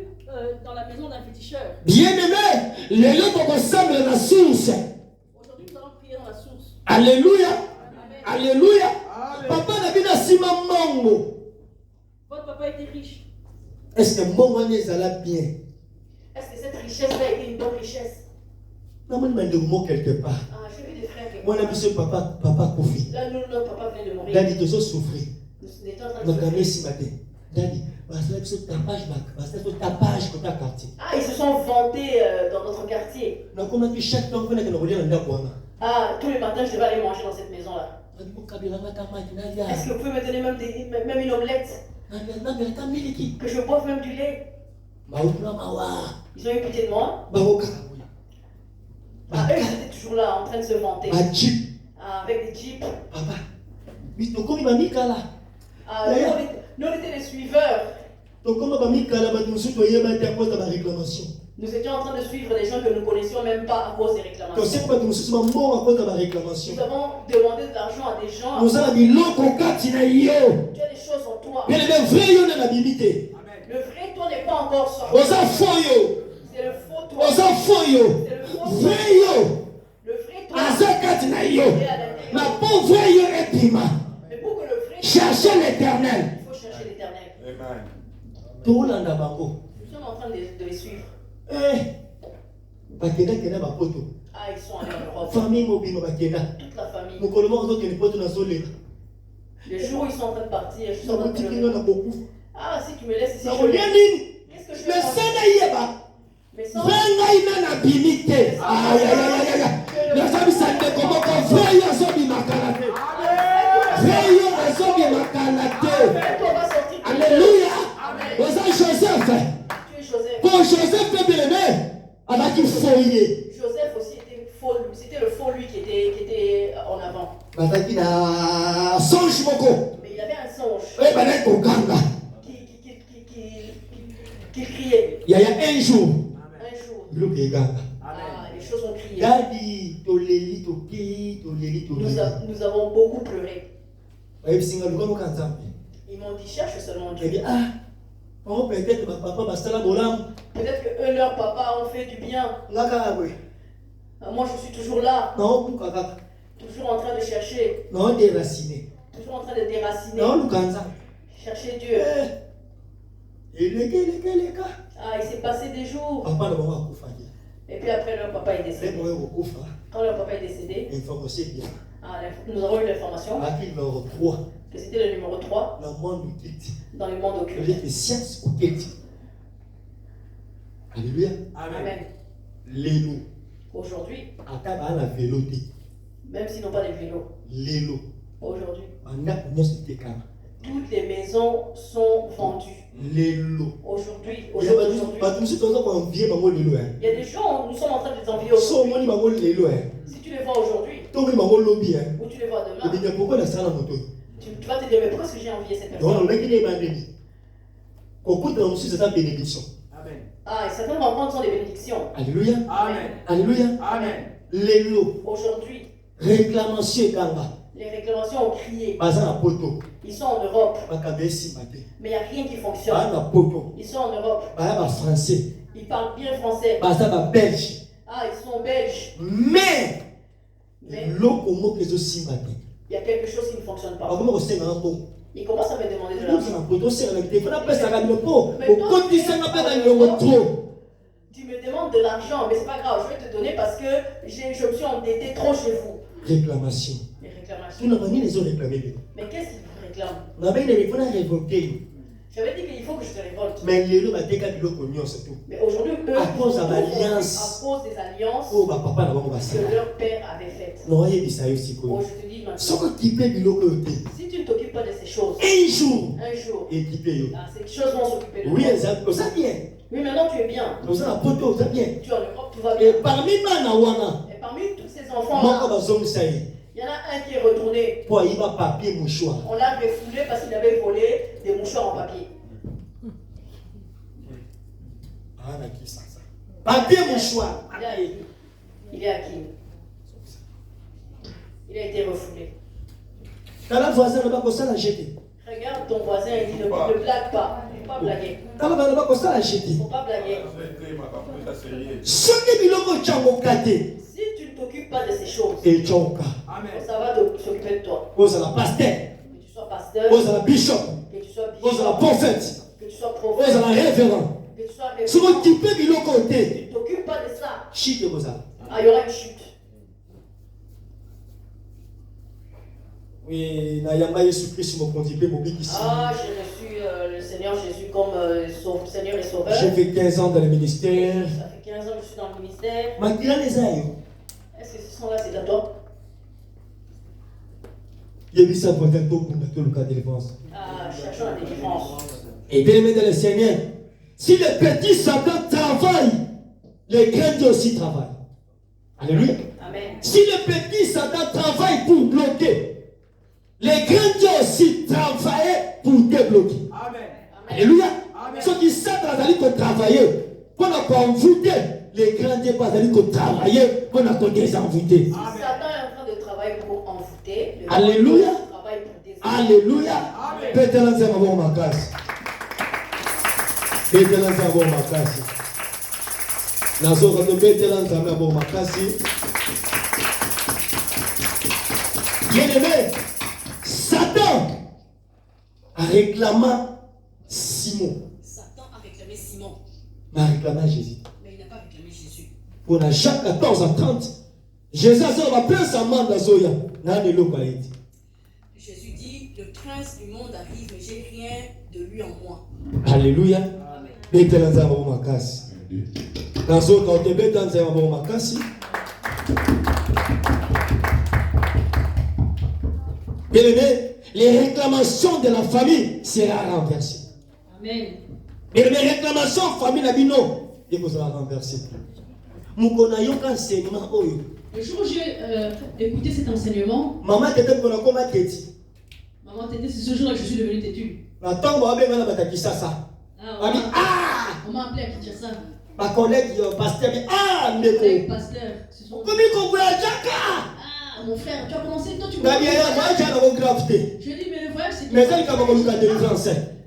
Speaker 4: dans la maison d'un féticheur.
Speaker 3: Bien aimé, les gens qui ressemblent à la source.
Speaker 4: Aujourd'hui, nous allons prier dans la source.
Speaker 3: Alléluia.
Speaker 4: Amen.
Speaker 3: Alléluia.
Speaker 7: Amen.
Speaker 3: Papa n'a pas si maman.
Speaker 4: Votre papa était riche.
Speaker 3: Est-ce que maman est bien?
Speaker 4: Est-ce que cette richesse-là était une bonne richesse?
Speaker 3: Non, mais de mot quelque part.
Speaker 4: Ah, j'ai vu des frères qui
Speaker 3: Moi, on a vu ce papa Kofi.
Speaker 4: là, notre papa vient de mourir.
Speaker 3: Daddy, tu as souffert.
Speaker 4: Nous étions en train de
Speaker 3: Donc,
Speaker 4: souffrir.
Speaker 3: ce matin. Daddy, c'est ce tapage, c'est ce tapage que tu as quartier.
Speaker 4: Ah, ils se sont vantés dans notre quartier.
Speaker 3: Donc, on a vu chaque temps qu'on a que
Speaker 4: Ah, tous les matins, je devais aller manger dans cette maison-là. Est-ce que vous pouvez me donner même une omelette? Que je boive même du lait? Ils ont eu pitié de moi. Ah, eux, ils étaient toujours là en train de se vanter. Ah, avec des jeeps. Ah, nous, on était les suiveurs. Nous étions en train de suivre des gens que nous ne connaissions même pas à cause des réclamations. Nous avons demandé de l'argent à des gens. Tu as des choses en toi.
Speaker 3: Mais le vrai
Speaker 4: Le vrai toi n'est pas encore sorti. C'est le faux toi.
Speaker 3: Oza foyo. Vrai yo.
Speaker 2: Le vrai toi.
Speaker 3: Azakati na yo. Ma pauvre vrai yo epima.
Speaker 2: Mais pour que le vrai
Speaker 3: Cherchez l'Éternel.
Speaker 2: il faut chercher l'Éternel.
Speaker 1: Amen.
Speaker 3: Tolanda bango.
Speaker 2: Nous sommes en train de les suivre.
Speaker 3: Bakenda kenda bapoto.
Speaker 2: Ah, ils sont allés en Europe.
Speaker 3: Famille mobile bakenda.
Speaker 2: Toute la famille.
Speaker 3: Mokolo moko to kende poto na solela.
Speaker 2: Le jour où ils sont en train de partir, je suis
Speaker 3: Ça
Speaker 2: en train
Speaker 3: vous
Speaker 2: de
Speaker 3: dit
Speaker 2: pleurer.
Speaker 3: qu'il y en a beaucoup.
Speaker 2: Ah, si tu me laisses ici,
Speaker 3: Ça
Speaker 2: je
Speaker 3: vous
Speaker 2: vais.
Speaker 3: dit nini?
Speaker 2: Qu'est-ce que je
Speaker 3: Mais
Speaker 2: vais
Speaker 3: ça
Speaker 2: faire?
Speaker 3: na yeba.
Speaker 2: Mais sans.
Speaker 3: Venga ina na binite. Aïe aïe aïe aïe. La femme s'en comment qu'on veille à son bimakalate. Veille à son bimakalate.
Speaker 2: On va sortir.
Speaker 3: Alléluia.
Speaker 2: Amen.
Speaker 3: Vous êtes Joseph.
Speaker 2: Tu es Joseph.
Speaker 3: Pour Joseph est bien aimé. Alors qu'il foyer.
Speaker 2: Joseph aussi était faux. C'était le faux lui qui était en avant.
Speaker 3: Bataki na songe moko.
Speaker 2: Mais il avait un songe
Speaker 3: Eh ben là koganga.
Speaker 2: qui criait.
Speaker 3: Il y a un jour.
Speaker 2: Un jour.
Speaker 3: Le koganga.
Speaker 2: Ah, les choses ont crié.
Speaker 3: Dadi toleli toki toleli toleli.
Speaker 2: Nous avons beaucoup pleuré.
Speaker 3: Bayi singa lukomo kanza.
Speaker 2: Ils m'ont dit cherche seulement
Speaker 3: Eh
Speaker 2: Dieu.
Speaker 3: bien oh peut-être ma papa basala bolam.
Speaker 2: Peut-être que eux, leurs papas, ont fait du bien.
Speaker 3: Ngaka abwe.
Speaker 2: Moi, je suis toujours là,
Speaker 3: Non kukaka.
Speaker 2: toujours en train de chercher,
Speaker 3: Non déraciner.
Speaker 2: toujours en train de déraciner,
Speaker 3: Non lukanza.
Speaker 2: chercher Dieu.
Speaker 3: Leka.
Speaker 2: Ah, il s'est passé des jours.
Speaker 3: Papa na mama akufa.
Speaker 2: Et puis après, leur papa est
Speaker 3: C'est
Speaker 2: décédé.
Speaker 3: moi okufa.
Speaker 2: Quand leur papa est décédé,
Speaker 3: Information bien.
Speaker 2: nous avons eu l'information
Speaker 3: Aki numéro 3.
Speaker 2: que c'était le numéro 3
Speaker 3: Dans le monde du kit.
Speaker 2: dans le monde
Speaker 3: Le
Speaker 2: occulte.
Speaker 3: de science au kit. Alléluia.
Speaker 2: Amen.
Speaker 3: Lelo.
Speaker 2: Aujourd'hui,
Speaker 3: Ata ba na vélo te.
Speaker 2: même s'ils n'ont pas de vélo,
Speaker 3: Lelo.
Speaker 2: aujourd'hui,
Speaker 3: Anda nyonso te kama.
Speaker 2: toutes les maisons sont vendues.
Speaker 3: Lelo.
Speaker 2: Aujourd'hui,
Speaker 3: Oza
Speaker 2: aujourd'hui.
Speaker 3: ba tumsi toza ko envier bango lelo hein.
Speaker 2: Il y a des gens, nous sommes en train de les envier
Speaker 3: So
Speaker 2: aujourd'hui.
Speaker 3: moni bango lelo hein.
Speaker 2: Si tu les vois aujourd'hui,
Speaker 3: To moni bango lobi hein.
Speaker 2: ou tu les vois
Speaker 3: Et
Speaker 2: demain,
Speaker 3: bien pourquoi la sala moto?
Speaker 2: tu vas te dire, mais pourquoi est-ce que j'ai envié cette
Speaker 3: Non,
Speaker 2: personne?
Speaker 3: on a gagné bandeli. Kokuta musu c'est ta bénédiction.
Speaker 6: Amen.
Speaker 2: Ah, et certaines rencontres sont des bénédictions.
Speaker 3: Alléluia.
Speaker 6: Amen.
Speaker 3: Alléluia.
Speaker 6: Amen.
Speaker 3: Lelo.
Speaker 2: Aujourd'hui,
Speaker 3: Réclamation kanga.
Speaker 2: les réclamations ont crié.
Speaker 3: Baza na poto.
Speaker 2: Ils sont en Europe,
Speaker 3: Bakabesi mate.
Speaker 2: mais il n'y a rien qui fonctionne.
Speaker 3: Ba na poto.
Speaker 2: Ils sont en Europe,
Speaker 3: Ba ba français.
Speaker 2: ils parlent bien français.
Speaker 3: Baza ba belge.
Speaker 2: Ah, ils sont belges.
Speaker 3: Mais
Speaker 2: Mais
Speaker 3: loko moko ezo simate.
Speaker 2: il y a quelque chose qui ne fonctionne pas.
Speaker 3: Bakoma ko senga ngo.
Speaker 2: Ils commencent à me demander de
Speaker 3: Nous
Speaker 2: l'argent.
Speaker 3: na poto senga na te. Fana pesa ka lopo.
Speaker 2: Mais
Speaker 3: Ko
Speaker 2: toi,
Speaker 3: koti senga pe ka nyongo trop.
Speaker 2: Tu me demandes de l'argent, mais c'est pas grave, je vais te donner parce que je me suis endetté trop chez vous.
Speaker 3: Réclamation.
Speaker 2: Les réclamations.
Speaker 3: Tu n'as pas ni les autres réclamés.
Speaker 2: Mais qu'est-ce qu'ils vous réclament?
Speaker 3: Na ba ina répondre à révoquer.
Speaker 2: J'avais dit qu'il faut que je te révolte.
Speaker 3: Mais lelo ba teka biloko nyonso tout.
Speaker 2: Mais aujourd'hui, eux,
Speaker 3: À cause de
Speaker 2: à
Speaker 3: l'alliance.
Speaker 2: cause des alliances
Speaker 3: Oh ba papa na bango basala.
Speaker 2: que leur père avait faites.
Speaker 3: Non yebisa yo sikoyo.
Speaker 2: Oh, je te dis maintenant,
Speaker 3: Soko kipe biloko yo te.
Speaker 2: si tu ne t'occupes pas de ces choses,
Speaker 3: Un jour
Speaker 2: un jour,
Speaker 3: équipe yo.
Speaker 2: ces choses vont s'occuper de
Speaker 3: Oui,
Speaker 2: toi.
Speaker 3: exact. Ça bien.
Speaker 2: Oui, maintenant tu es bien.
Speaker 3: Nous avons poto, ça bien.
Speaker 2: Tu es en Europe, tout va
Speaker 3: Et
Speaker 2: bien.
Speaker 3: parmi mana wana,
Speaker 2: Et parmi tous ces
Speaker 3: moko
Speaker 2: enfants-là,
Speaker 3: bazong sai.
Speaker 2: il y en a un qui est retourné.
Speaker 3: Pour y va papier mouchoir.
Speaker 2: On l'a refoulé parce qu'il avait volé des mouchoirs en papier.
Speaker 3: Ah na qui ça. Papier mouchoir.
Speaker 2: Il est à qui? Il a été refoulé.
Speaker 3: Tala voisin na ba la jeter.
Speaker 2: Regarde ton voisin et dis ne blague pas. Il ne faut pas blaguer.
Speaker 3: Tala ba na ba la jeter.
Speaker 2: Il ne faut pas blaguer.
Speaker 3: Soki biloko chango kate.
Speaker 2: Si tu ne t'occupes pas de ces choses,
Speaker 3: Et chonka.
Speaker 6: Amen.
Speaker 2: ça va s'occuper de toi.
Speaker 3: Oza la pasteur.
Speaker 2: Que tu sois pasteur,
Speaker 3: Oza la bishop.
Speaker 2: que tu sois
Speaker 3: Oza la
Speaker 2: bishop,
Speaker 3: prophète.
Speaker 2: que tu sois
Speaker 3: Oza
Speaker 2: prophète,
Speaker 3: la révérend.
Speaker 2: que tu sois
Speaker 3: Soko
Speaker 2: révérend.
Speaker 3: kipe biloko te.
Speaker 2: Tu ne t'occupes pas de ça.
Speaker 3: Chite oza.
Speaker 2: Ah, il y aura une chute.
Speaker 3: Oui, na yamba Yesu Christ mo kondipe mo bikisi.
Speaker 2: Ah, j'ai reçu le Seigneur Jésus comme Seigneur et Sauveur.
Speaker 3: J'ai fait 15 ans dans le ministère.
Speaker 2: Ça fait 15 ans que je suis dans le ministère.
Speaker 3: Makila les ayo.
Speaker 2: Est-ce que ce sont là, c'est à toi?
Speaker 3: Yebisa peut-être pour le cas de défense.
Speaker 2: Ah, cherchons la délivrance.
Speaker 3: Et bien aimé dans le Seigneur, si le petit Satan travaille, les grands Dieu aussi travaillent. Alléluia.
Speaker 2: Amen.
Speaker 3: Si le petit Satan travaille pour bloquer, les grands Dieu aussi travaillent pour débloquer.
Speaker 6: Amen.
Speaker 3: Alléluia.
Speaker 6: Amen.
Speaker 3: Ceux qui savent pour travailler, pour nous envoûter, les grands Dieu pas pour travailler, pour nous désenvoûter.
Speaker 2: Si Satan est en train de travailler pour envoûter, le
Speaker 3: Alléluia.
Speaker 2: diable travaille pour désenvoûter.
Speaker 3: Alléluia.
Speaker 6: Amen.
Speaker 3: Pétez-la à bon ma casse. Pétez-la à bon ma casse. Bien-aimé, Satan a réclamé Simon.
Speaker 7: Satan a réclamé Simon.
Speaker 3: Mais a réclamé Jésus.
Speaker 7: Mais il n'a pas réclamé Jésus.
Speaker 3: Pour Jacques 14h30, Jésus va plein sa main dans Zoya.
Speaker 7: Jésus dit, le prince du monde arrive, mais j'ai rien de lui en moi.
Speaker 3: Alléluia.
Speaker 7: Amen.
Speaker 3: Bien-aimé, les réclamations de la famille seront renversées.
Speaker 7: Amen.
Speaker 3: Mais les réclamations de la famille, ils vont renverser.
Speaker 7: Le jour où j'ai écouté cet enseignement,
Speaker 3: maman t'était pour comment t'étais.
Speaker 7: Maman t'étais, c'est ce jour-là que je suis devenu têtu.
Speaker 3: On
Speaker 7: m'a appelé à Kinshasa.
Speaker 3: Ma collègue pasteur,
Speaker 7: Collègue pasteur, ce sont... mon frère, tu as commencé, toi tu m'as dit. Je lui ai dit, mais le voyage c'est...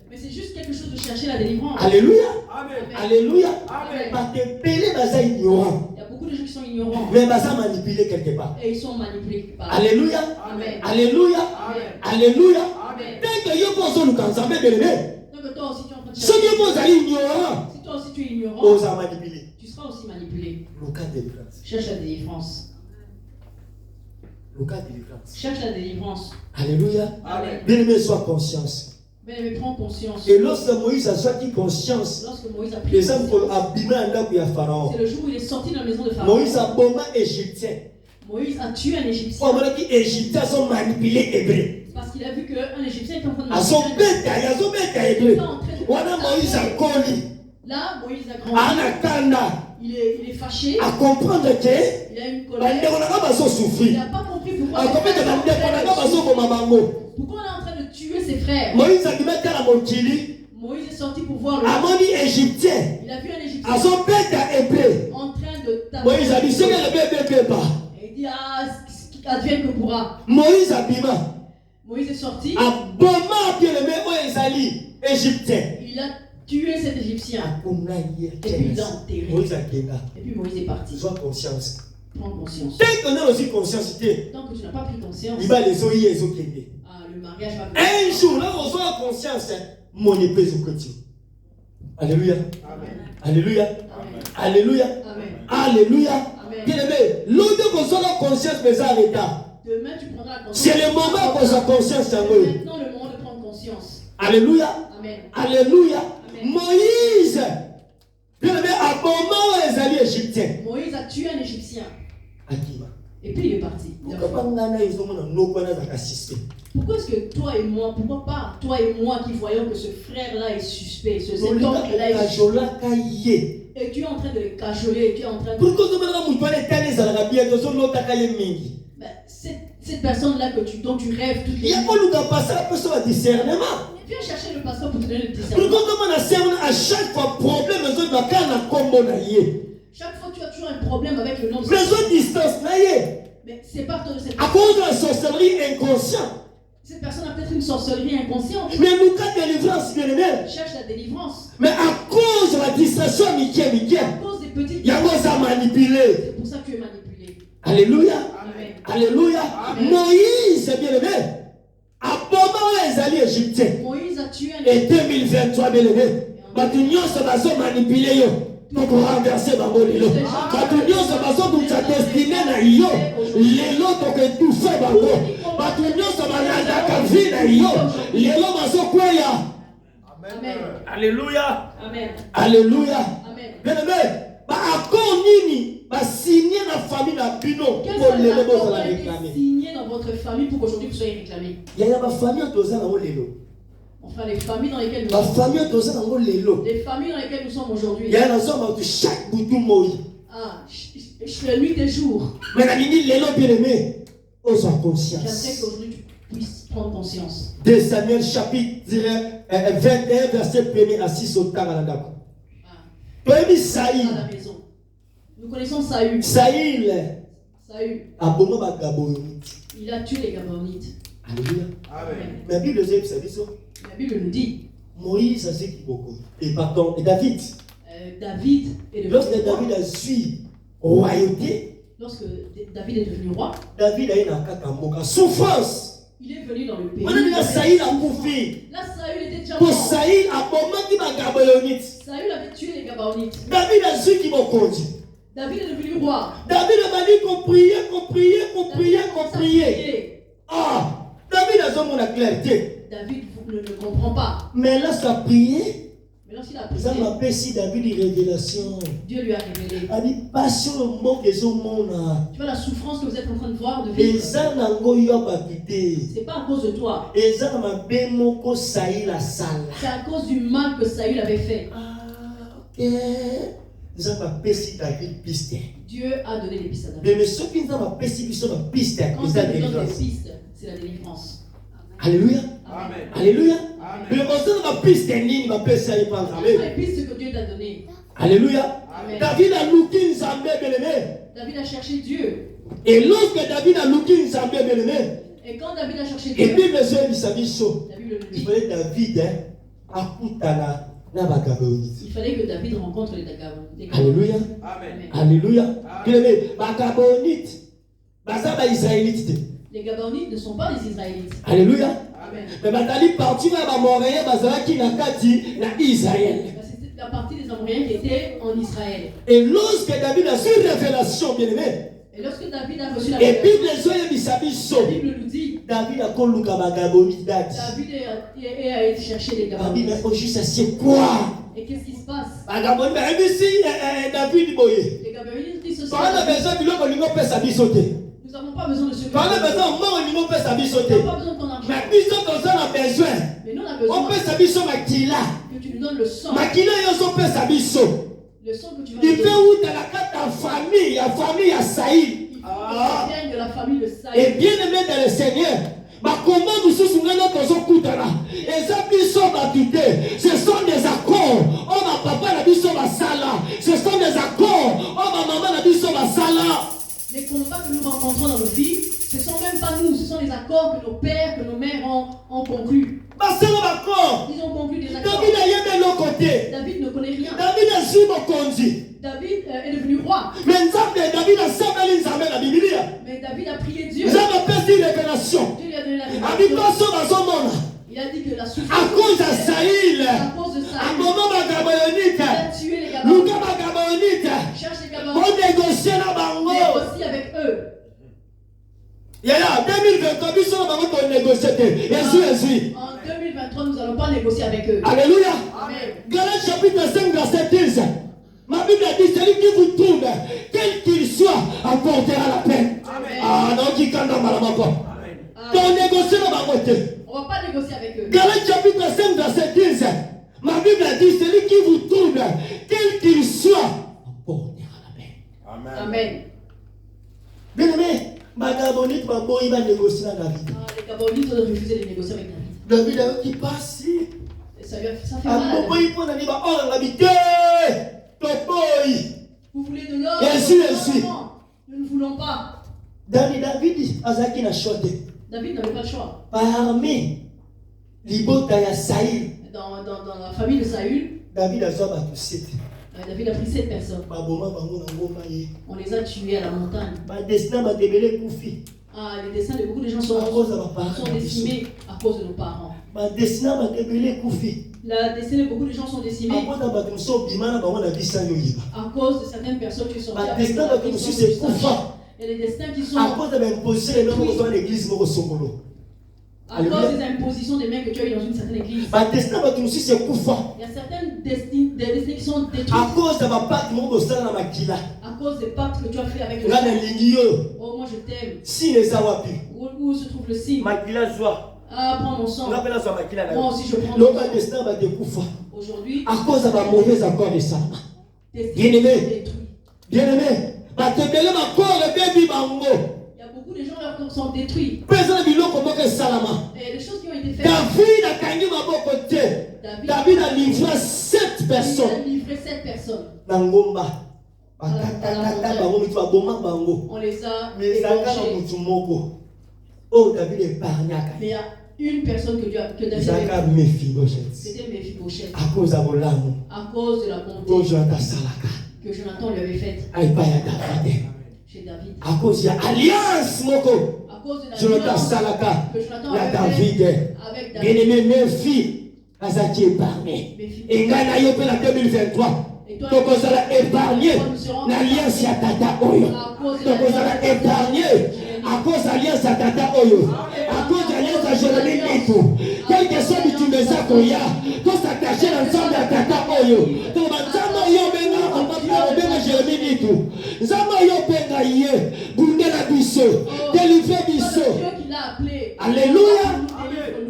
Speaker 7: Mais c'est juste quelque chose de chercher la délivrance.
Speaker 3: Alléluia.
Speaker 7: Amen.
Speaker 3: Alléluia.
Speaker 7: Amen.
Speaker 3: Il y a
Speaker 7: beaucoup de gens qui sont ignorants.
Speaker 3: Mais manipulés quelque part.
Speaker 7: Et ils sont manipulés quelque part.
Speaker 3: Alléluia.
Speaker 7: Amen.
Speaker 3: Alléluia.
Speaker 7: Amen.
Speaker 3: Alléluia.
Speaker 7: Amen.
Speaker 3: Dès que yo poso nous ensemble bien-aimé.
Speaker 7: Donc toi aussi tu es en train de
Speaker 3: Si yo poso ignorant,
Speaker 7: si toi aussi tu es ignorant, tu seras aussi manipulé. Cherche la délivrance. Cherche la délivrance.
Speaker 3: Alléluia.
Speaker 7: Amen.
Speaker 3: Bien-aimé, sois conscience.
Speaker 7: Mais prends conscience.
Speaker 3: Et lorsque Moïse a sorti conscience,
Speaker 7: Lorsque Moïse a pris conscience,
Speaker 3: c'est
Speaker 7: le jour où il est sorti de la maison de Pharaon.
Speaker 3: Moïse a bombé Égyptien.
Speaker 7: Moïse a tué un Égyptien.
Speaker 3: Les Égyptiens sont manipulés hébreux.
Speaker 7: Parce qu'il a vu qu'un Égyptien était en train de
Speaker 3: Moïse a connu.
Speaker 7: Là, Moïse a grandi. Il est fâché.
Speaker 3: À comprendre que
Speaker 7: il a une colère. Il n'a pas compris pourquoi on est en train de tuer ses frères.
Speaker 3: Moïse
Speaker 7: est sorti pour voir le
Speaker 3: Égyptien.
Speaker 7: Il a vu un Égyptien
Speaker 3: en
Speaker 7: train de taper.
Speaker 3: Moïse a dit, c'est le bébé.
Speaker 7: Et il dit, advienne que pourra.
Speaker 3: Moïse
Speaker 7: est sorti.
Speaker 3: Égyptien.
Speaker 7: Il a tué cet Égyptien. Et puis il l'a enterré. Et puis Moïse est parti.
Speaker 3: Sois conscience.
Speaker 7: Prends conscience.
Speaker 3: Tant qu'on a aussi conscience,
Speaker 7: tant que tu n'as pas pris conscience,
Speaker 3: il va les
Speaker 7: le mariage va
Speaker 3: un jour, là, on soit conscience, mon épouse au quotidien. Alléluia.
Speaker 7: Amen.
Speaker 3: Alléluia.
Speaker 7: Amen.
Speaker 3: Alléluia.
Speaker 7: Amen.
Speaker 3: Alléluia.
Speaker 7: Amen.
Speaker 3: Bien aimé, l'autre qu'on soit la conscience, mais ça arrête.
Speaker 7: Demain, tu prendras la conscience.
Speaker 3: C'est le moment qu'on soit conscience.
Speaker 7: C'est maintenant le moment de prendre conscience.
Speaker 3: Alléluia.
Speaker 7: Amen.
Speaker 3: Alléluia.
Speaker 7: Amen.
Speaker 3: Moïse, bien aimé, à moment où les alliés égyptiens.
Speaker 7: Moïse a tué un Égyptien. Et puis il est parti. Pourquoi est-ce que toi et moi, pourquoi pas toi et moi qui voyons que ce frère-là est suspect, cet oncle-là est suspect, et tu es en train de le cajoler, tu es en train de... Cette personne-là dont tu rêves toutes les nuits. Viens chercher le pasteur pour te donner le discernement.
Speaker 3: À chaque fois, problème,
Speaker 7: chaque fois, tu as toujours un problème avec le nom de
Speaker 3: distance.
Speaker 7: Mais c'est pas de cette
Speaker 3: à cause de la sorcellerie inconsciente.
Speaker 7: Cette personne a peut-être une sorcellerie inconsciente.
Speaker 3: Mais nous, quand délivrance, bien aimé.
Speaker 7: Cherche la délivrance.
Speaker 3: Mais à cause de la distraction,
Speaker 7: à cause des petites.
Speaker 3: il y a ça manipulé.
Speaker 7: C'est pour ça que tu es manipulé.
Speaker 3: Alléluia.
Speaker 7: Amen.
Speaker 3: Alléluia.
Speaker 7: Amen.
Speaker 3: Moïse, bien aimé. À moment où les alliés égyptiens.
Speaker 7: Moïse a tué un
Speaker 3: Et 2023, bien aimé. L'union se va manipuler. Pour renverser ma bonne îlot. L'union se va pour ta destinée na yo. L'élo donc tout fait bango. L'union se va na vie na yo. L'élo maso quoi ya.
Speaker 7: Amen.
Speaker 3: Alléluia.
Speaker 7: Amen.
Speaker 3: Alléluia.
Speaker 7: Amen.
Speaker 3: Bien aimé. Accord nini. Signer la famille na bino.
Speaker 7: Pour les accords signé dans votre famille pour qu'aujourd'hui vous soyez réclamés.
Speaker 3: Il y a ma famille qui est dans l'élo.
Speaker 7: Enfin, les familles dans lesquelles nous
Speaker 3: sommes.
Speaker 7: Les familles dans lesquelles nous sommes aujourd'hui.
Speaker 3: Il y a un ensemble de chaque bouton Moïse.
Speaker 7: La nuit des jours.
Speaker 3: Mais la nuit, l'élo bien aimé. On soit conscience.
Speaker 7: J'aimerais qu'aujourd'hui tu puisses prendre conscience.
Speaker 3: 2 Samuel chapitre 21, verset 1er à 6 au temps à la date. Saïl.
Speaker 7: À la maison. Nous connaissons Saül.
Speaker 3: Saül.
Speaker 7: Il a tué les Gabonites.
Speaker 3: Alléluia.
Speaker 7: Amen.
Speaker 3: Mais la Bible
Speaker 7: nous dit.
Speaker 3: Moïse a dit beaucoup. Et pardon, et David.
Speaker 7: David est devenu
Speaker 3: lorsque
Speaker 7: roi.
Speaker 3: David a suivi royauté,
Speaker 7: Lorsque David est devenu roi,
Speaker 3: David a eu une souffrance.
Speaker 7: il est venu dans le pays.
Speaker 3: On a dit Saïl a bouffé.
Speaker 7: Là, Saül était déjà
Speaker 3: Pour
Speaker 7: mort.
Speaker 3: Saïl a bombardé ma Gabaonite.
Speaker 7: Saül avait tué les Gabaonites.
Speaker 3: David a su qui m'a conduit.
Speaker 7: David est devenu roi.
Speaker 3: David a dit qu'on priait, qu'on priait, qu'on priait, qu'on
Speaker 7: David a
Speaker 3: priait.
Speaker 7: prié.
Speaker 3: Ah, David a besoin de la clarté.
Speaker 7: David ne comprend pas.
Speaker 3: Mais là, ça a prié.
Speaker 7: Mais lorsqu'il a
Speaker 3: Ça
Speaker 7: prié,
Speaker 3: m'appelle si David une révélation.
Speaker 7: Dieu lui a révélé.
Speaker 3: A dit passion le mot des hommes.
Speaker 7: Tu vois la souffrance que vous êtes en train de voir, de
Speaker 3: Les
Speaker 7: vivre.
Speaker 3: anango yobakité.
Speaker 7: C'est pas à cause de toi.
Speaker 3: Les anango moko saï la salle.
Speaker 7: C'est à cause du mal que Saül avait fait.
Speaker 3: Ah, ok. Ça m'appelle si David piste.
Speaker 7: Dieu a donné des pistes à David.
Speaker 3: Mais ceux qui nous ont piste, ils sont piste.
Speaker 7: Quand Dieu donne des pistes, c'est la délivrance.
Speaker 3: Alléluia.
Speaker 6: Amen.
Speaker 3: Alléluia.
Speaker 6: Amen.
Speaker 3: Mais le ma piste est ligne, ma piste est pas
Speaker 7: Ce sont les pistes que Dieu t'a données.
Speaker 3: Alléluia.
Speaker 7: Amen.
Speaker 3: David a looké une zambé bien-aimé.
Speaker 7: David a cherché Dieu.
Speaker 3: Et lorsque David a looké une zambé bien-aimé,
Speaker 7: Et quand David a cherché
Speaker 3: et
Speaker 7: Dieu,
Speaker 3: puis monsieur il s'est chaud.
Speaker 7: la Bible nous
Speaker 3: Il
Speaker 7: dit,
Speaker 3: fallait David à Koutana na Bagabaonite.
Speaker 7: il fallait que David rencontre les Gabaonites.
Speaker 3: Alléluia.
Speaker 6: Amen.
Speaker 3: Alléluia. Bien-aimé, Bagabaonite. Bazaba Israélite.
Speaker 7: Les Gabaonites ne sont pas les Israélites.
Speaker 3: Alléluia.
Speaker 7: Amen.
Speaker 3: Mais Batali parti na Bamoréen Bazalaki na Kati na Israël.
Speaker 7: C'était la partie des Amoréens qui étaient en Israël.
Speaker 3: Et lorsque David a su une révélation, bien-aimé,
Speaker 7: Et lorsque David a reçu la
Speaker 3: et puis
Speaker 7: révélation,
Speaker 3: les oeufs
Speaker 7: la
Speaker 3: bisabiso,
Speaker 7: Bible nous dit,
Speaker 3: David a coluka Bagabaonite dati.
Speaker 7: David a été chercher les
Speaker 3: David
Speaker 7: Gabaonites.
Speaker 3: mais juste c'est quoi?
Speaker 7: Et qu'est-ce qui se passe?
Speaker 3: Bagabaonite mais ici David boye.
Speaker 7: Les Gabaonites disent ceci.
Speaker 3: Quand on a besoin de l'eau, on peut s'abisoter.
Speaker 7: Nous n'avons pas besoin de ce que
Speaker 3: Quand on a besoin, on peut
Speaker 7: Nous
Speaker 3: s'abisoter.
Speaker 7: n'avons pas besoin de ton argent.
Speaker 3: Mais puis on a besoin.
Speaker 7: Mais nous, on a
Speaker 3: On
Speaker 7: besoin
Speaker 3: peut s'abisoter makila.
Speaker 7: que tu nous donnes le sang.
Speaker 3: Makila on peut s'abisoter.
Speaker 7: Le sang que tu vas
Speaker 3: Il
Speaker 7: nous
Speaker 3: fait
Speaker 7: donner.
Speaker 3: où dans la carte de famille, la famille à Saïd.
Speaker 7: Il faut que tu viennes de la famille de
Speaker 3: Et
Speaker 7: Saïd.
Speaker 3: bien aimé dans le Seigneur. Comment nous sommes et ça ce sont des accords. Oh ma papa n'a dit ça sala. Ce sont des accords. Oh ma maman n'a dit ça sala.
Speaker 7: Les combats que nous rencontrons dans nos vies, ce ne sont même pas nous, ce sont les accords que nos pères, que nos mères ont conclus.
Speaker 3: D'accord.
Speaker 7: Ils ont conclu des accords.
Speaker 3: David a yé de l'autre côté.
Speaker 7: David ne connaît rien.
Speaker 3: David a su mon conduit.
Speaker 7: David est devenu roi.
Speaker 3: Mais David a sabali nzambe la Bible.
Speaker 7: Mais David a prié Dieu.
Speaker 3: Nous avons perdu une révélation.
Speaker 7: Dieu lui a donné la
Speaker 3: Habite
Speaker 7: révélation.
Speaker 3: pas sur ma zone.
Speaker 7: Il a dit que la
Speaker 3: À
Speaker 7: souffrance
Speaker 3: cause de Saïl.
Speaker 7: à cause de
Speaker 3: À
Speaker 7: Saïd,
Speaker 3: moment ma
Speaker 7: il
Speaker 3: Gabaonite.
Speaker 7: a tué les Gabaonites.
Speaker 3: Luka ma Gabaonite.
Speaker 7: Cherche les
Speaker 3: Pour
Speaker 7: Gabaonites.
Speaker 3: négocier la bango.
Speaker 7: Négocie avec eux.
Speaker 3: Yaya 2023 biso na bango pour négocier te. Jésus.
Speaker 7: En 2023, nous n'allons pas négocier avec eux.
Speaker 3: Alléluia.
Speaker 7: Amen.
Speaker 3: Galates chapitre 5 verset 15. Ma Bible a dit celui qui vous trouve, quel qu'il soit, apportera la paix.
Speaker 7: Amen.
Speaker 3: Ah non, qui kanda malamako.
Speaker 6: Amen.
Speaker 3: Donc négocier la bango te.
Speaker 7: On ne va pas négocier avec eux.
Speaker 3: Galates chapitre 5 verset 15. Ma Bible a dit celui qui vous trouve, quel qu'il soit, apportera la paix.
Speaker 6: Amen.
Speaker 7: Amen.
Speaker 3: Bien aimé, ma Gabonite va négocier la David.
Speaker 7: Les Gabaonites ont refusé de négocier avec David.
Speaker 3: David a qui passe.
Speaker 7: Et ça fait mal à David. Vous voulez de l'or?
Speaker 3: Ainsi, ainsi.
Speaker 7: Non, nous ne voulons pas.
Speaker 3: David Azaki n'a choisi.
Speaker 7: David n'avait pas le choix.
Speaker 3: Parmi Libota ya Saïl,
Speaker 7: Dans la famille de Saül,
Speaker 3: David a zaba tout site.
Speaker 7: David a pris 7 personnes.
Speaker 3: Baboma bango na ngoma ye.
Speaker 7: On les a tués à la montagne.
Speaker 3: Ba destin ba debele kufi.
Speaker 7: Les destins de beaucoup de gens sont décimés à cause de nos parents.
Speaker 3: Ba destin ba debele kufi.
Speaker 7: La destinée de beaucoup de gens sont décimés
Speaker 3: Abo da ba tumso bimana bango na bisanyo yiba.
Speaker 7: à cause de certaines personnes qui sont
Speaker 3: Ba destin ba tumso c'est kufa.
Speaker 7: Il y a des destins qui sont
Speaker 3: À cause de l'imposition les mêmes dans l'église moko songolo.
Speaker 7: à cause des impositions des mains que tu as eues dans une certaine église.
Speaker 3: Ba destin ba tumso c'est kufa.
Speaker 7: Il y a certaines destinées qui sont détruites
Speaker 3: À cause de ma pacte moko sala na makila.
Speaker 7: à cause des pactes que tu as fait avec le
Speaker 3: Nga na
Speaker 7: sang.
Speaker 3: lingi yo.
Speaker 7: Oh, moi je t'aime.
Speaker 3: Si les awapi.
Speaker 7: Où se trouve le signe?
Speaker 3: Makila joie.
Speaker 7: Ah, prends mon sang.
Speaker 3: On appelle ça makila na.
Speaker 7: Moi aussi je prends
Speaker 3: Le
Speaker 7: mon sang.
Speaker 3: destin va te kufa.
Speaker 7: Aujourd'hui,
Speaker 3: À cause de ma mauvaise accord de ça.
Speaker 7: destinées
Speaker 3: Bien-aimé.
Speaker 7: sont détruites.
Speaker 3: Bien-aimé, ma tebele ma corps et baby bango.
Speaker 7: Il y a beaucoup de gens leurs corps sont détruits.
Speaker 3: Personne bilo comme que salama.
Speaker 7: Et les choses qui ont été faites,
Speaker 3: David a gagné ma bonne côté. David a livré 7
Speaker 7: il a
Speaker 3: personnes.
Speaker 7: livré 7 personnes.
Speaker 3: Nangomba. Bakata bango mitu aboma bango.
Speaker 7: On les a
Speaker 3: Mais ça na
Speaker 7: égorgés.
Speaker 3: mutu moko. Oh David est parnyaka.
Speaker 7: Mais une personne que David avait. C'était Mephibosheth.
Speaker 3: À cause de
Speaker 7: À cause de la bonté que Jonathan lui avait faite chez David.
Speaker 3: à cause de l'alliance
Speaker 7: À cause de l'alliance que Jonathan avait faite avec David.
Speaker 3: Bien-aimé, mes filles, Azaki épargné. Et Gana Yopé la 2023. Donc on sera épargné. L'alliance à Tata Oyo. Donc on sera épargné. À cause de l'alliance à Tata Oyo. À cause de l'alliance à Jérémie Nitou. Quel que soit l'utilisation qu'on y a, qu'on s'attache ensemble à Tata Oyo. Donc Zama Yo Benga, on va faire Jérémie Nitou. Zama Yo Benga Yé, Bundela Bisso, Délivrer Bisso. Alléluia.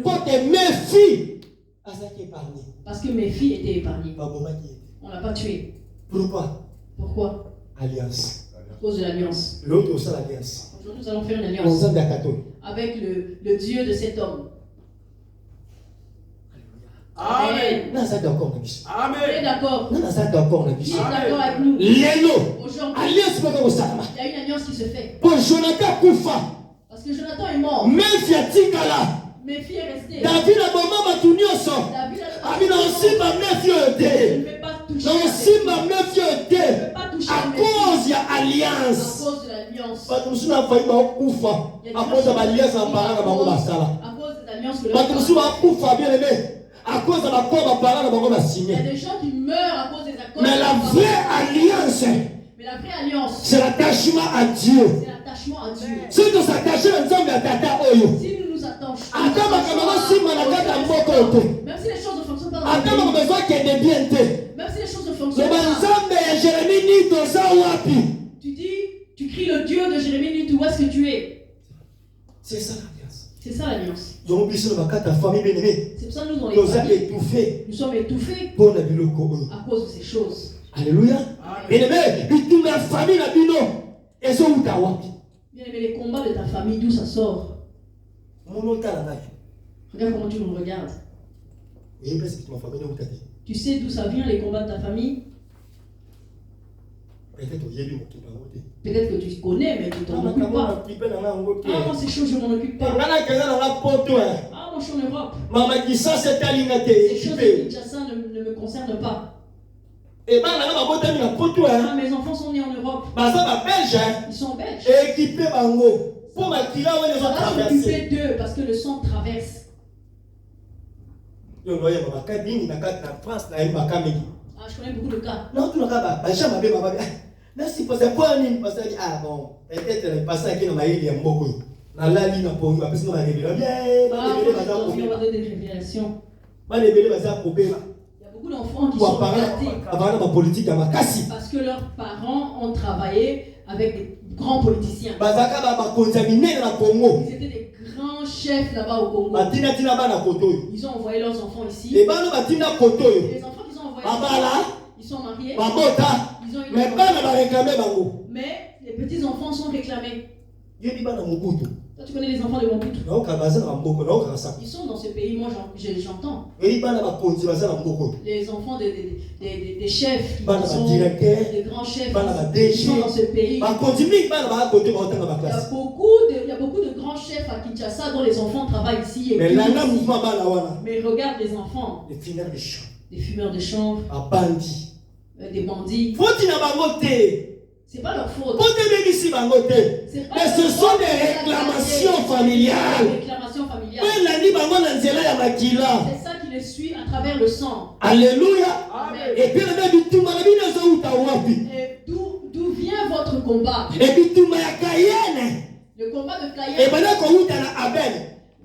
Speaker 3: Pour que mes filles, Azaki épargné.
Speaker 7: Parce que mes filles étaient épargnées. On ne l'a pas tué.
Speaker 3: Pourquoi? Alliance.
Speaker 7: À cause de l'alliance.
Speaker 3: L'autre aussi l'alliance.
Speaker 7: Aujourd'hui, nous allons faire une alliance avec le Dieu de cet homme.
Speaker 3: Amen.
Speaker 7: Amen. Amen. D'accord. Qui est d'accord avec nous? Aujourd'hui, il y a une alliance qui se fait.
Speaker 3: Parce
Speaker 7: que Jonathan est mort. Mes filles est restée.
Speaker 3: David a moment matunioso.
Speaker 7: David a
Speaker 3: aussi ma meufie
Speaker 7: je ne vais pas toucher.
Speaker 3: à cause de l'alliance.
Speaker 7: À cause de l'alliance.
Speaker 3: À cause de l'alliance en parlant de Basala.
Speaker 7: À cause de l'alliance que
Speaker 3: à cause de l'accord en parlant de
Speaker 7: il y a des gens qui meurent à cause des accords.
Speaker 3: Mais la vraie alliance, c'est l'attachement à Dieu.
Speaker 7: C'est l'attachement à Dieu.
Speaker 3: Si nous s'attachons ensemble à Tata Oyo,
Speaker 7: Si nous nous attachons.
Speaker 3: même
Speaker 7: si les choses ne fonctionnent pas.
Speaker 3: Même
Speaker 7: si les choses ne fonctionnent pas. Tu dis, tu cries le Dieu de Jérémie Nitou, où est-ce que tu es?
Speaker 3: C'est ça l'alliance.
Speaker 7: C'est ça l'alliance.
Speaker 3: C'est pour ça
Speaker 7: que nous sommes étouffés à cause de ces choses.
Speaker 3: Alléluia. Bien-aimé, la famille la bino.
Speaker 7: Bien-aimé, les combats de ta famille, d'où ça sort? Regarde comment tu nous regardes. Tu sais d'où ça vient, les combats de ta famille? Peut-être que tu connais, mais tu t'en occupes pas. Ah, moi, c'est chaud, je m'en occupe pas. Ah, moi, je suis en Europe. Ces choses de Kinshasa ne me concernent pas.
Speaker 3: Et
Speaker 7: mes enfants sont nés en Europe. Ils sont belges. On va s'occuper d'eux parce que le sang traverse. Ah, je connais beaucoup de cas.
Speaker 3: Merci pour ce point. Ah bon, peut-être le passage qui n'a eu un mot. La ligne pour nous, parce que nous avons des
Speaker 7: révélations.
Speaker 3: Il y a
Speaker 7: beaucoup d'enfants qui sont gâtés parce que leurs parents ont travaillé avec des grands politiciens. Ils étaient des grands chefs là-bas au Congo. Ils ont envoyé leurs enfants ici. Les enfants qu'ils ont envoyés, ils sont mariés. Ils ont eu mais les petits enfants sont réclamés. Toi, tu connais les enfants de Mobutu? Ils sont dans ce pays, moi j'entends. Les enfants des chefs, qui sont des grands chefs, qui sont dans ce pays. Il y a beaucoup de grands chefs à Kinshasa dont les enfants travaillent ici. Mais regarde les enfants. Des fumeurs de chanvre. Des bandits. C'est pas leur faute.
Speaker 3: Mais ce sont des réclamations familiales.
Speaker 7: C'est ça qui les suit à travers le sang.
Speaker 3: Alléluia. Et puis
Speaker 7: d'où vient votre combat? Le combat de Caïn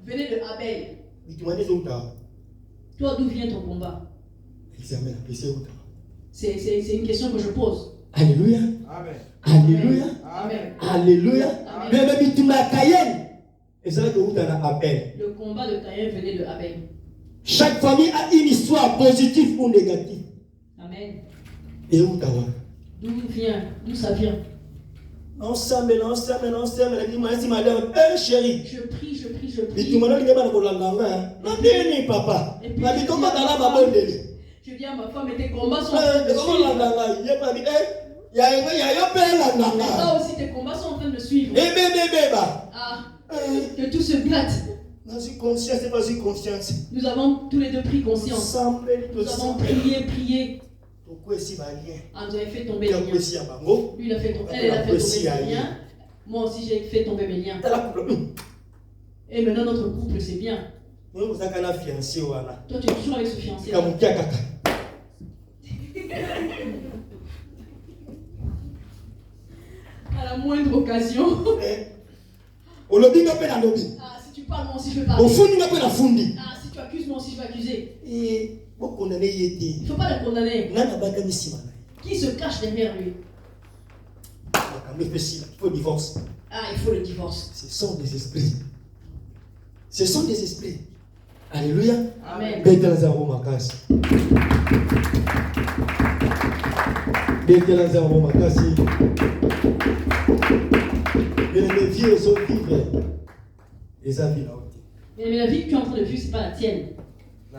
Speaker 7: venait de Abel. Toi, d'où vient ton combat? C'est une question que je pose.
Speaker 3: Alléluia.
Speaker 6: Amen.
Speaker 3: Alléluia.
Speaker 7: Amen.
Speaker 3: Alléluia.
Speaker 7: Le combat de Caïn venait de Abel.
Speaker 3: Chaque famille a une histoire positive ou négative.
Speaker 7: Amen.
Speaker 3: Et où t'as
Speaker 7: D'où ça vient?
Speaker 3: Ensemble. Chérie.
Speaker 7: Je prie.
Speaker 3: Papa.
Speaker 7: Je dis à ma femme, tes combats sont en train de suivre. Toi aussi, tes combats sont en train de suivre. Ah, que tout se glatte.
Speaker 4: Nous avons tous les deux pris conscience. Nous avons prié. Ah, vous avez fait tomber les liens. Lui, il a fait tomber, elle a fait tomber les liens. Moi aussi, j'ai fait tomber mes liens. Et maintenant, notre couple, c'est bien. Toi, tu es toujours avec ce fiancé. À la moindre occasion. Ah, si tu parles, moi aussi je vais parler. Ah, si tu accuses, moi aussi je vais accuser. Il ne faut pas le condamner. Qui se cache derrière lui?
Speaker 3: Il faut le divorce.
Speaker 4: Ah, il faut le divorce.
Speaker 3: Ce sont des esprits. Ce sont des esprits. Alléluia.
Speaker 4: Amen. Mais la vie que tu es en train de vivre, ce n'est pas la tienne. Je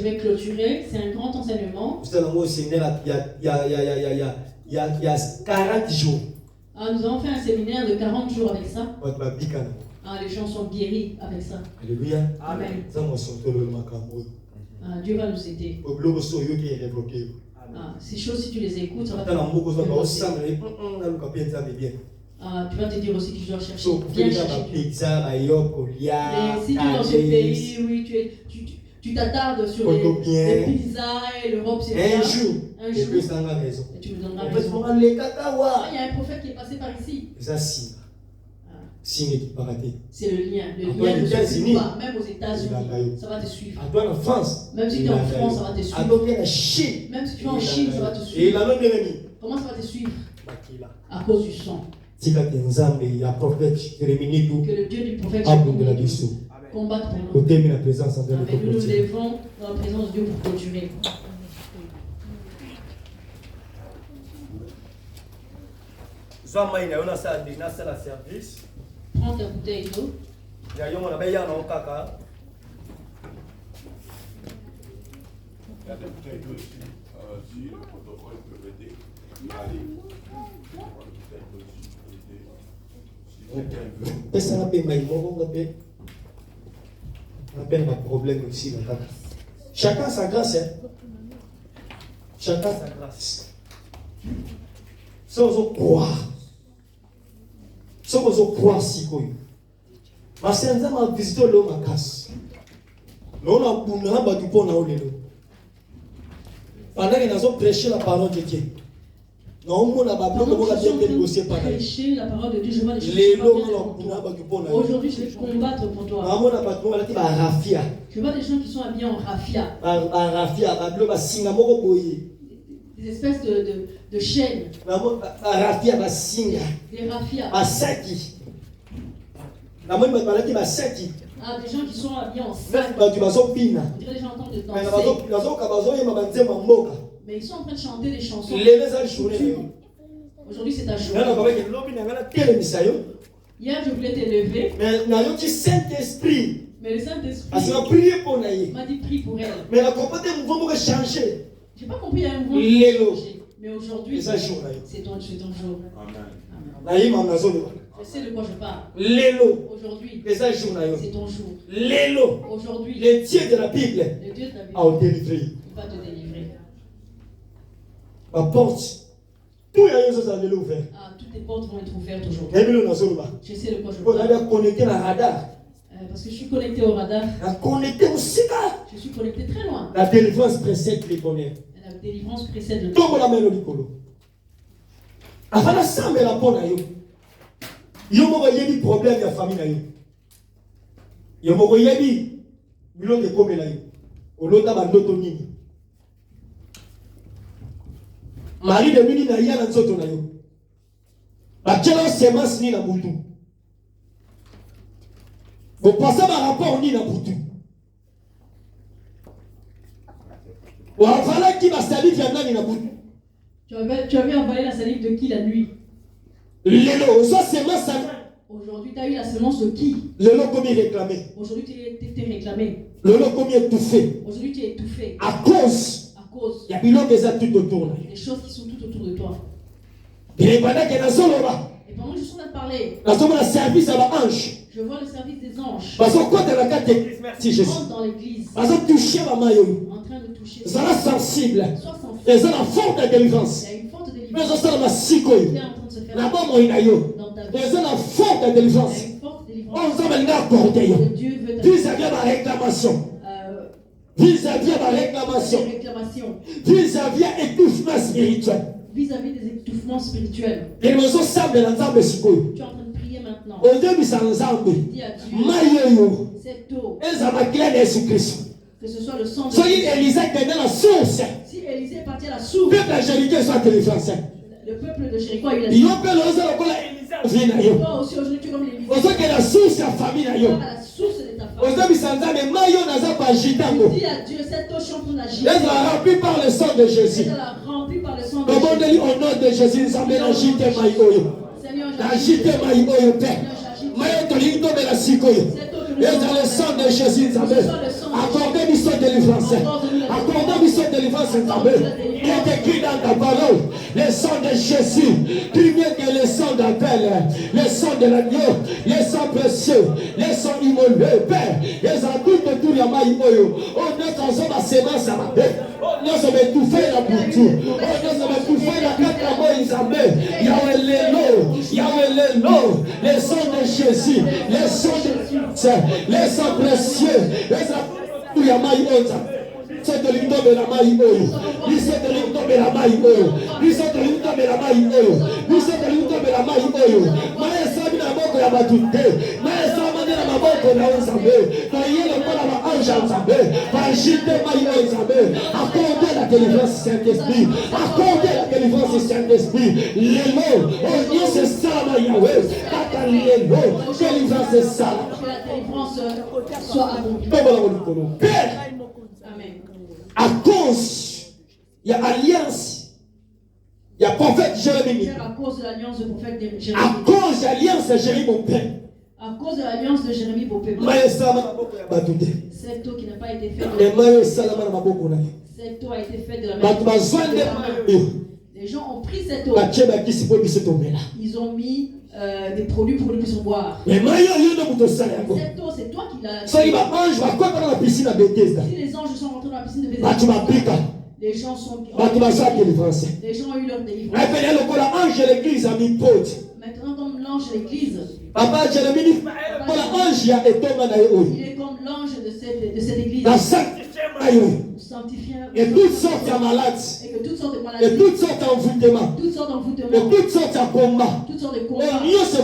Speaker 4: vais clôturer. C'est un grand enseignement.
Speaker 3: Il y a 40 jours.
Speaker 4: Ah, nous avons fait un séminaire de 40 jours avec ça. Ah, les gens sont guéris avec ça.
Speaker 3: Alléluia.
Speaker 4: Amen. Ah, Dieu va nous aider. Ah, ces choses, si tu les écoutes, ça va te ah, tu vas te dire aussi que tu dois chercher bien chercher Dieu. Mais si tu es dans ce pays, oui, tu t'attardes sur les pizzas et l'Europe, c'est bien.
Speaker 3: Un jour,
Speaker 4: et tu me donneras raison. Ah, il y a un prophète qui est passé par ici. C'est le lien. Le lien ne se suit pas. Même aux États-Unis, ça va te suivre.
Speaker 3: En France,
Speaker 4: même si tu es en France, ça va te suivre. Même si tu es en Chine, ça va te suivre. Comment ça va te suivre? À cause du sang. Que le Dieu du prophète combatte pour nous. Amen. Nous nous levons dans la présence de Dieu pour clôturer. Prends ta bouteille d'eau.
Speaker 3: Chacun sa grâce. Chacun sa grâce. Sans croire. Sans croire si quoi. Parce que nous avons visité l'homme à grâce. Nous avons pendant que nous avons prêché la parole de Dieu.
Speaker 4: Prêcher la parole de Dieu, je vois les choses. Aujourd'hui, je vais combattre pour toi. Je vois des gens qui sont habillés en raffia. Des espèces de chaînes. Des raffias. Ah, des gens qui sont habillés en sac. On dirait des gens en train de danser. Mais ils sont en train de chanter des chansons. Aujourd'hui, c'est ta journée. Hier, je voulais t'élever. Mais le Saint-Esprit m'a dit prie pour elle. Je n'ai pas compris, il y a un mouvement qui a changé. Mais aujourd'hui, c'est ton jour. Amen. Je sais de quoi je parle. Aujourd'hui, c'est ton jour. Aujourd'hui,
Speaker 3: le Dieu de la Bible a délivré.
Speaker 4: Il va te délivrer.
Speaker 3: La porte, tout est ouvert.
Speaker 4: Ah, toutes les portes vont être ouvertes aujourd'hui. Je sais de quoi je parle.
Speaker 3: Connecté à radar.
Speaker 4: Parce que je suis connecté au radar. Je suis connecté très loin.
Speaker 3: La délivrance précède les bonheurs.
Speaker 4: La délivrance précède le
Speaker 3: temps. La main au avant la sambe la bonne à yo. Yo mo yebi problème ya famille na yo. Yo mo yebi bilo de comme la yo. Olota ba ndoto nini. Mari de mini na ya na nzoto na yo. Ba kela semence ni na butu. Vous passez par rapport ni na butu. Ou avala qui va salir via nani na butu.
Speaker 4: Tu avais envoyé la salive de qui la nuit? Aujourd'hui, tu as eu la semence de qui? Aujourd'hui, tu t'es réclamé. Aujourd'hui, tu es étouffé.
Speaker 3: À cause. Il y a des choses
Speaker 4: qui sont tout autour de toi. Et pendant que je suis en train de parler,
Speaker 3: je
Speaker 4: vois le service des anges.
Speaker 3: Si Jésus.
Speaker 4: Rentre dans l'église.
Speaker 3: En train de toucher.
Speaker 4: Sois
Speaker 3: sensible.
Speaker 4: Il
Speaker 3: y a une forte délivrance.
Speaker 4: Il y a une forte délivrance.
Speaker 3: Qui est en train de se faire dans ta vie. Il y a une forte délivrance.
Speaker 4: Dieu veut
Speaker 3: vis-à-vis de ma réclamation. Vis-à-vis de ma réclamation. Vis-à-vis de l'étouffement spirituel.
Speaker 4: Vis-à-vis des étouffements spirituels.
Speaker 3: Tu es en train
Speaker 4: de prier maintenant. Dis à Dieu. Cette eau. Que ce soit le sang de Jésus. Si Élisée est parti à la source, le peuple de Jéricho a eu la source. Toi aussi aujourd'hui tu es comme l'Élisée. Tu es à la source de ta famille. Dis à Dieu, cette eau chante d'agir.
Speaker 3: Elle sera remplie par le sang de Jésus.
Speaker 4: Elle sera remplie par le sang de Jésus.
Speaker 3: Au nom de Jésus, nous sommes agité maïoyo. Agité maïoyo, Père. Maïoto lindo de la sikoyo. Et dans le sang de Jésus, nous sommes accordez mission de délivrance. Accordez mission de délivrance, nous sommes. Il est écrit dans ta parole, le sang de Jésus, plus mieux que le sang d'Abel, le sang de l'agneau, le sang précieux, le sang immolé, Père. Les adultes autour de la maïoyo. Oh, nous sommes à sémence à ma bête. Nous sommes étouffés la bouture. Nous sommes étouffés la quatre mois, Isabelle. Yahweh l'élo, le sang de Jésus, le sang de le sang précieux, le sang de la maïoza. C'est de l'unité de la maïoyo. C'est de l'unité de la maïoyo. C'est de l'unité de la maïoyo. C'est de l'unité de la maïoyo. Maïsa na moko ya batute. Maïsa na maboko na Nzambe. Toyele kwa na ange Nzambe. Agite maïoyo Nzambe. Accordez la délivrance Saint-Esprit. Accordez la délivrance Saint-Esprit. Les mots, oh Dieu c'est ça Yahweh. Tata les mots, délivrance c'est ça.
Speaker 4: Que la délivrance soit accomplie.
Speaker 3: Père.
Speaker 4: Amen.
Speaker 3: À cause, il y a alliance, il y a prophète Jérémie.
Speaker 4: À cause de l'alliance du prophète Jérémie.
Speaker 3: À cause de l'alliance de Jérémie, mon père.
Speaker 4: À cause de l'alliance de Jérémie, mon père. Cette eau qui n'a pas été faite. Cette eau a été faite de la même. Les gens ont pris cette eau. Ils ont mis des produits pour que nous puissions boire. Cette eau, c'est toi qui l'as. Si les anges sont rentrés dans la piscine de Bethesda, les gens sont. Les gens ont eu leur délivrance. Maintenant, comme l'ange de l'église, il est comme l'ange de cette église. Sanctifiant.
Speaker 3: Et toutes sortes de malades.
Speaker 4: Et que toutes sortes de maladies.
Speaker 3: Et toutes sortes d'envoûtements.
Speaker 4: Toutes sortes d'envoûtements.
Speaker 3: Et toutes sortes de combats.
Speaker 4: Toutes sortes de combats.
Speaker 3: Ce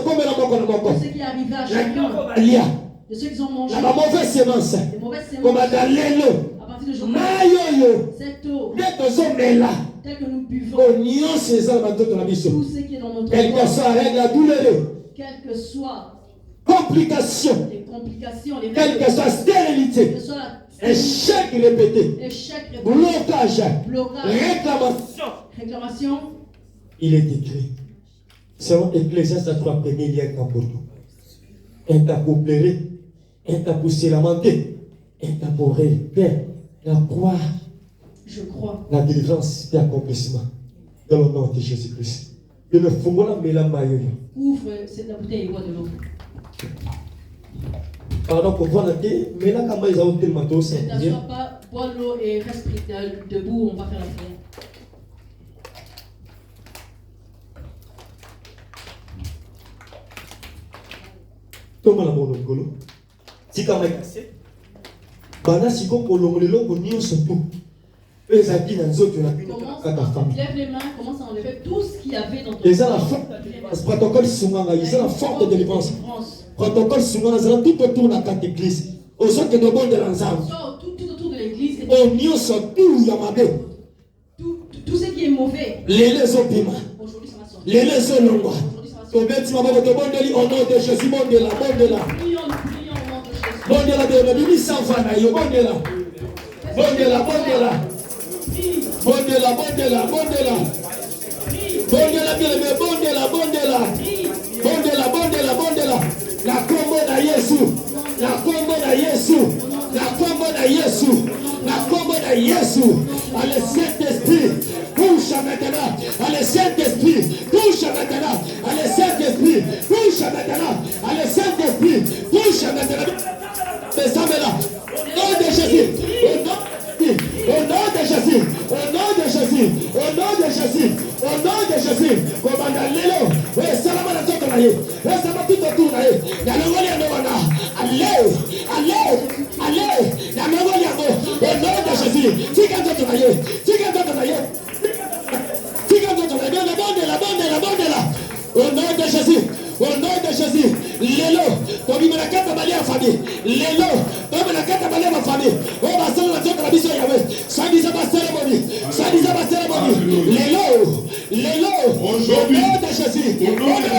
Speaker 4: qui est arrivé à chacun. De ceux qui ont mangé.
Speaker 3: La mauvaise sémence.
Speaker 4: Les mauvaises sémences.
Speaker 3: Comme dans l'élo.
Speaker 4: À partir de aujourd'hui. Cette eau. Tel que nous buvons. Tout ce qui est dans notre corps.
Speaker 3: Quelle que soit la règle douloureuse.
Speaker 4: Quelle que soit.
Speaker 3: Complications.
Speaker 4: Les complications.
Speaker 3: Quelle que soit stérilité. Échec répété. Blocage.
Speaker 4: Réclamation.
Speaker 3: Il est écrit. Selon Ecclésiaste 3, il y a un temps pour tout. Un temps pour pleurer. Un temps pour se lamenter. Un temps pour rire. Père, la croix.
Speaker 4: Je crois.
Speaker 3: La délivrance et l'accomplissement. Dans le nom de Jésus-Christ. Et le fongola mais la maillot.
Speaker 4: Ouvre la bouteille et bois de l'eau.
Speaker 3: Pardon pour voir la télé, mais là, quand ils ont tellement d'eau, c'est
Speaker 4: bien. Ne t'assois pas, bois l'eau et reste debout, on va faire la prière.
Speaker 3: Toma la mono golo. Si quand même cassé. Bana si comme kolongolelo ko nyonso tout. Les habits dans les autres, tu n'as plus de
Speaker 4: lève les mains, commence à enlever tout ce qu'il y avait dans ton
Speaker 3: corps. Ils ont la forte protocole Sunganga, ils ont la forte délivrance. Protocole Sunganga, ils ont tout autour de la carte d'église. Aux autres de bon de l'ensemble.
Speaker 4: Tout autour de l'église.
Speaker 3: Au mieux, tout Yamabe.
Speaker 4: Tout ce qui est mauvais.
Speaker 3: Les opima.
Speaker 4: Aujourd'hui, ça va sortir.
Speaker 3: Les longues. Au bêtiment, au nom de Jésus, bon de la.
Speaker 4: Prions au nom de Jésus.
Speaker 3: Bon de la, bon de la. La combo de Yesu. Allez, Saint-Esprit, touche maintenant. Allez, Saint-Esprit, touche maintenant. Allez, Saint-Esprit.
Speaker 5: touche maintenant. Allez, Saint-Esprit, touche maintenant. Mais ça me là. Au nom de Jésus. Au nom de Jésus. Au nom de Jésus. Au nom de Jésus. Au nom de Jésus. Commandant Lélo. Oui, Salama la Zoto Naye. Oui, Salama tout autour Naye. Nanongoli Anowana. Allez. Allez. Allez. Nanongoli Ano. Au nom de Jésus. Tika Zoto Naye. Tika Zoto Naye. Tika Zoto Naye. La bande là. Au nom de Jésus. Au nom de Jésus, Lélo, Tobi me la carte à balayer en famille. Lélo, Tobi me la carte à balayer en famille. Oh, ma soeur, la soeur de la mission Yahweh. Ça dit ça va se cérémonie. Ça dit ça va se cérémonie. Lélo, au nom de Jésus.